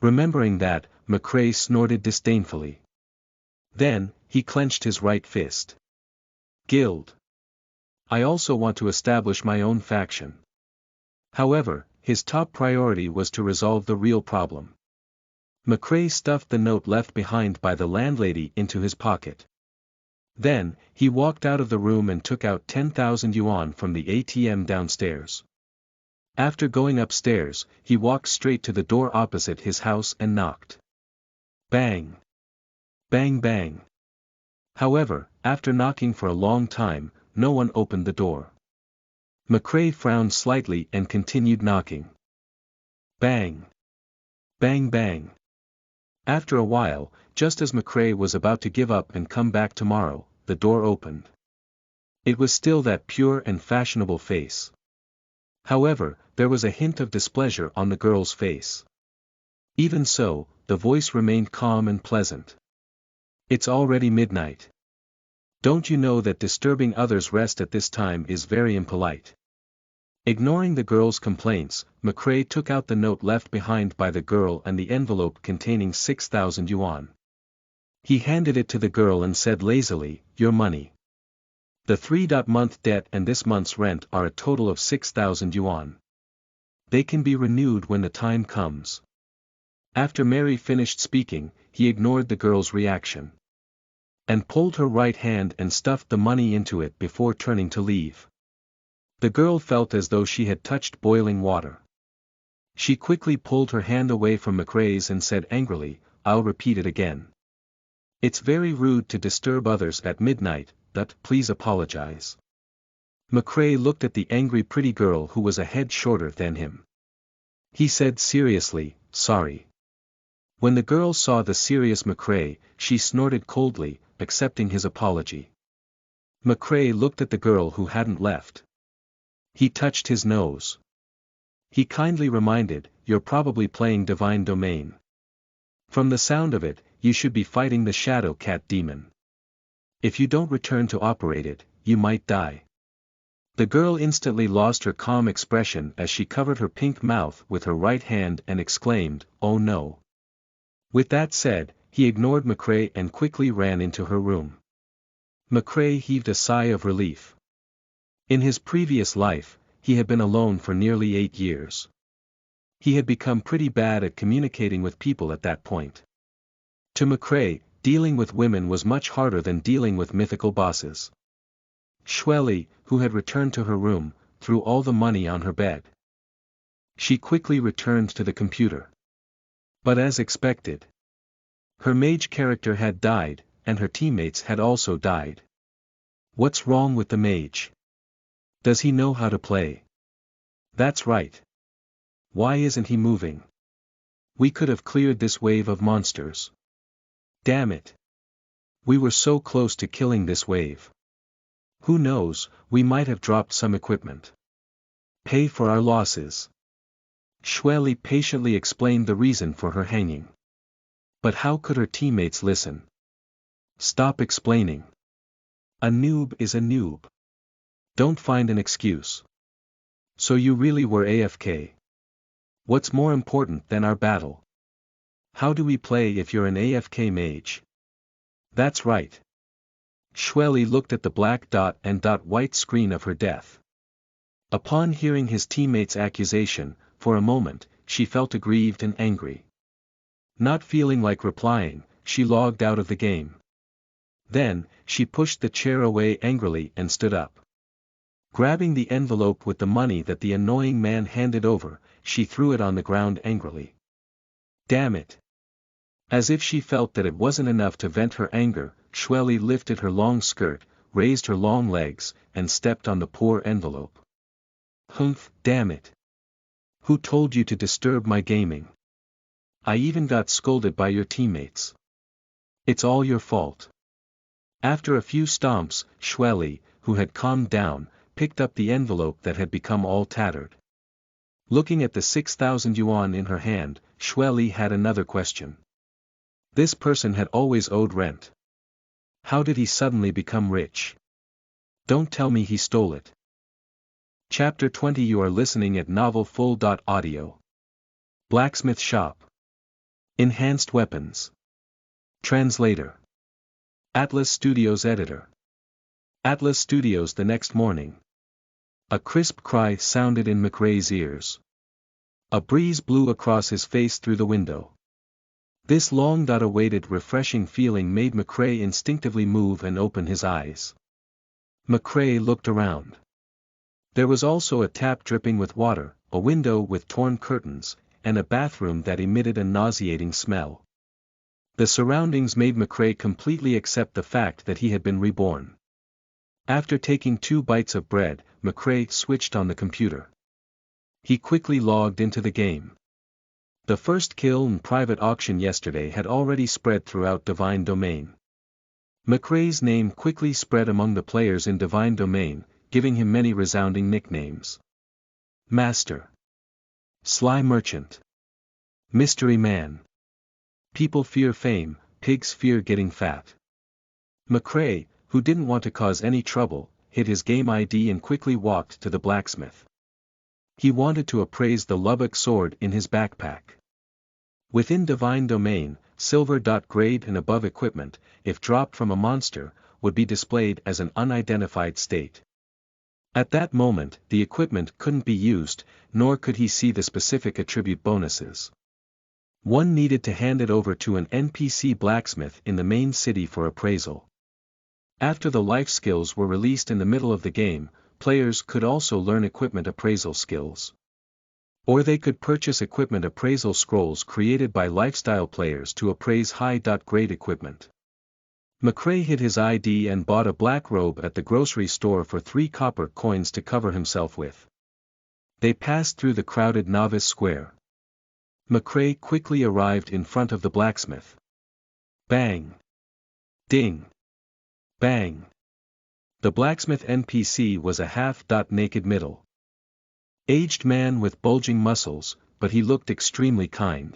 Remembering that, McCrae snorted disdainfully. Then, he clenched his right fist. Guild. I also want to establish my own faction. However, his top priority was to resolve the real problem. McCrae stuffed the note left behind by the landlady into his pocket. Then, he walked out of the room and took out 10,000 yuan from the ATM downstairs. After going upstairs, he walked straight to the door opposite his house and knocked. Bang! Bang bang! However, after knocking for a long time, no one opened the door. McCrae frowned slightly and continued knocking. Bang! Bang bang! After a while, just as McCrae was about to give up and come back tomorrow, the door opened. It was still that pure and fashionable face. However, there was a hint of displeasure on the girl's face. Even so, the voice remained calm and pleasant. It's already midnight. Don't you know that disturbing others' rest at this time is very impolite? Ignoring the girl's complaints, McCrae took out the note left behind by the girl and the envelope containing 6,000 yuan. He handed it to the girl and said lazily, "Your money. The 3-month debt and this month's rent are a total of 6,000 yuan. They can be renewed when the time comes." After Mary finished speaking, he ignored the girl's reaction. And pulled her right hand and stuffed the money into it before turning to leave. The girl felt as though she had touched boiling water. She quickly pulled her hand away from McCrae's and said angrily, "I'll repeat it again. It's very rude to disturb others at midnight, but please apologize." McCrae looked at the angry pretty girl who was a head shorter than him. He said seriously, "Sorry." When the girl saw the serious McCrae, she snorted coldly, accepting his apology. McCrae looked at the girl who hadn't left. He touched his nose. He kindly reminded, "You're probably playing Divine Domain. From the sound of it, you should be fighting the Shadow Cat demon. If you don't return to operate it, you might die." The girl instantly lost her calm expression as she covered her pink mouth with her right hand and exclaimed, "Oh no." With that said, he ignored McCrae and quickly ran into her room. McCrae heaved a sigh of relief. In his previous life, he had been alone for nearly 8 years. He had become pretty bad at communicating with people at that point. To McCrae, dealing with women was much harder than dealing with mythical bosses. Xueli, who had returned to her room, threw all the money on her bed. She quickly returned to the computer. But as expected, her mage character had died, and her teammates had also died. What's wrong with the mage? Does he know how to play? That's right. Why isn't he moving? We could have cleared this wave of monsters. Damn it. We were so close to killing this wave. Who knows, we might have dropped some equipment. Pay for our losses. Xueli patiently explained the reason for her hanging. But how could her teammates listen? Stop explaining. A noob is a noob. Don't find an excuse. So you really were AFK. What's more important than our battle? How do we play if you're an AFK mage? That's right. Xueli looked at the black dot and white screen of her death. Upon hearing his teammate's accusation, for a moment, she felt aggrieved and angry. Not feeling like replying, she logged out of the game. Then, she pushed the chair away angrily and stood up. Grabbing the envelope with the money that the annoying man handed over, she threw it on the ground angrily. Damn it! As if she felt that it wasn't enough to vent her anger, Shweli lifted her long skirt, raised her long legs, and stepped on the poor envelope. Humph, damn it! Who told you to disturb my gaming? I even got scolded by your teammates. It's all your fault. After a few stomps, Shweli, who had calmed down, picked up the envelope that had become all tattered. Looking at the 6,000 yuan in her hand, Shweli had another question. This person had always owed rent. How did he suddenly become rich? Don't tell me he stole it. Chapter 20. You are listening at novelfull.audio. Blacksmith Shop. Enhanced Weapons. Translator. Atlas Studios Editor. Atlas Studios. The next morning. A crisp cry sounded in McRae's ears. A breeze blew across his face through the window. This long-awaited refreshing feeling made McRae instinctively move and open his eyes. McRae looked around. There was also a tap dripping with water, a window with torn curtains, and a bathroom that emitted a nauseating smell. The surroundings made McRae completely accept the fact that he had been reborn. After taking 2 bites of bread, McRae switched on the computer. He quickly logged into the game. The first kill in private auction yesterday had already spread throughout Divine Domain. McRae's name quickly spread among the players in Divine Domain, giving him many resounding nicknames. Master. Sly Merchant. Mystery Man. People fear fame, pigs fear getting fat. McRae, who didn't want to cause any trouble, hid his game ID and quickly walked to the blacksmith. He wanted to appraise the Lubbock sword in his backpack. Within Divine Domain, silver. Grade and above equipment, if dropped from a monster, would be displayed as an unidentified state. At that moment, the equipment couldn't be used, nor could he see the specific attribute bonuses. One needed to hand it over to an NPC blacksmith in the main city for appraisal. After the life skills were released in the middle of the game, players could also learn equipment appraisal skills. Or they could purchase equipment appraisal scrolls created by lifestyle players to appraise high-grade equipment. McRae hid his ID and bought a black robe at the grocery store for 3 copper coins to cover himself with. They passed through the crowded novice square. McRae quickly arrived in front of the blacksmith. Bang! Ding! Bang! The blacksmith NPC was a half-naked middle-aged man with bulging muscles, but he looked extremely kind.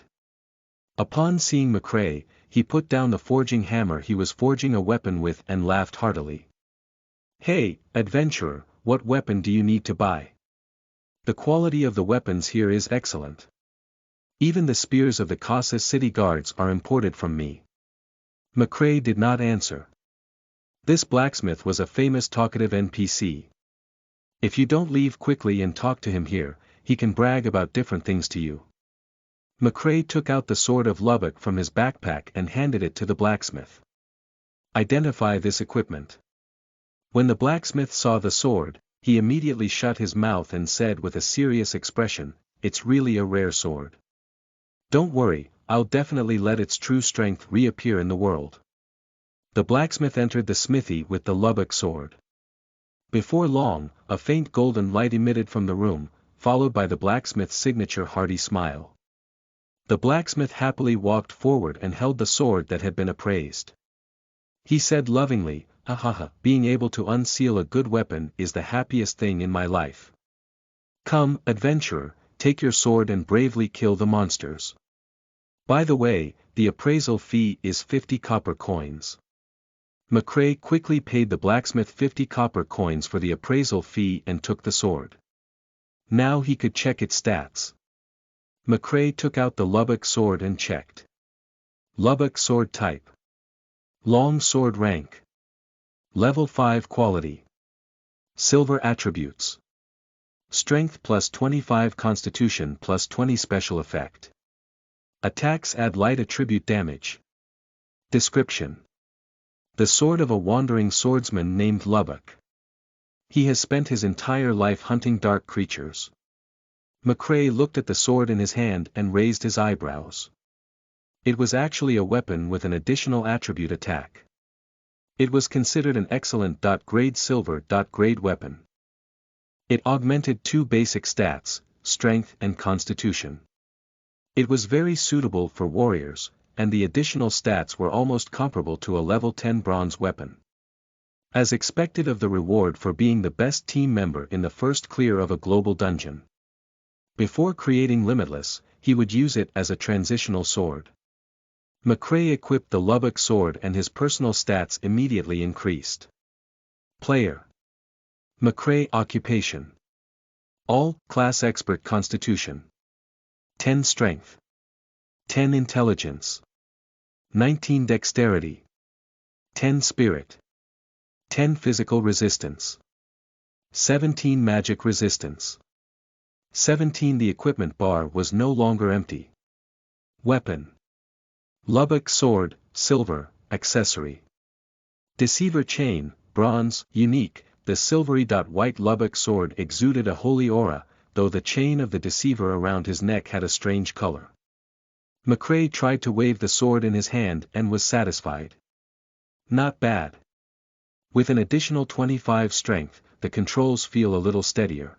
Upon seeing McRae, he put down the forging hammer he was forging a weapon with and laughed heartily. Hey, adventurer, what weapon do you need to buy? The quality of the weapons here is excellent. Even the spears of the Casa city guards are imported from me. McRae did not answer. This blacksmith was a famous talkative NPC. If you don't leave quickly and talk to him here, he can brag about different things to you. McRae took out the sword of Lubbock from his backpack and handed it to the blacksmith. Identify this equipment. When the blacksmith saw the sword, he immediately shut his mouth and said with a serious expression, "It's really a rare sword. Don't worry, I'll definitely let its true strength reappear in the world." The blacksmith entered the smithy with the Lubbock sword. Before long, a faint golden light emitted from the room, followed by the blacksmith's signature hearty smile. The blacksmith happily walked forward and held the sword that had been appraised. He said lovingly, "Ahaha, being able to unseal a good weapon is the happiest thing in my life. Come, adventurer, take your sword and bravely kill the monsters. By the way, the appraisal fee is 50 copper coins." McRae quickly paid the blacksmith 50 copper coins for the appraisal fee and took the sword. Now he could check its stats. McRae took out the Lubbock sword and checked. Lubbock sword type. Long sword rank. Level 5 quality. Silver attributes. Strength plus 25 Constitution plus 20 Special effect. Attacks add light attribute damage. Description: the sword of a wandering swordsman named Lubbock. He has spent his entire life hunting dark creatures. McCrae looked at the sword in his hand and raised his eyebrows. It was actually a weapon with an additional attribute attack. It was considered an excellent grade silver grade weapon. It augmented 2 basic stats, strength and constitution. It was very suitable for warriors, and the additional stats were almost comparable to a level 10 bronze weapon. As expected of the reward for being the best team member in the first clear of a global dungeon. Before creating Limitless, he would use it as a transitional sword. McCrae equipped the Lubbock sword and his personal stats immediately increased. Player: McCrae. Occupation: all, class expert. Constitution: 10 strength, 10 intelligence, 19 dexterity, 10 spirit, 10 physical resistance, 17 magic resistance. 17 The equipment bar was no longer empty. Weapon: Lubbock sword, silver, accessory. Deceiver chain, bronze, unique. The silvery white Lubbock sword exuded a holy aura, though the chain of the deceiver around his neck had a strange color. McCrae tried to wave the sword in his hand and was satisfied. Not bad. With an additional 25 strength, the controls feel a little steadier.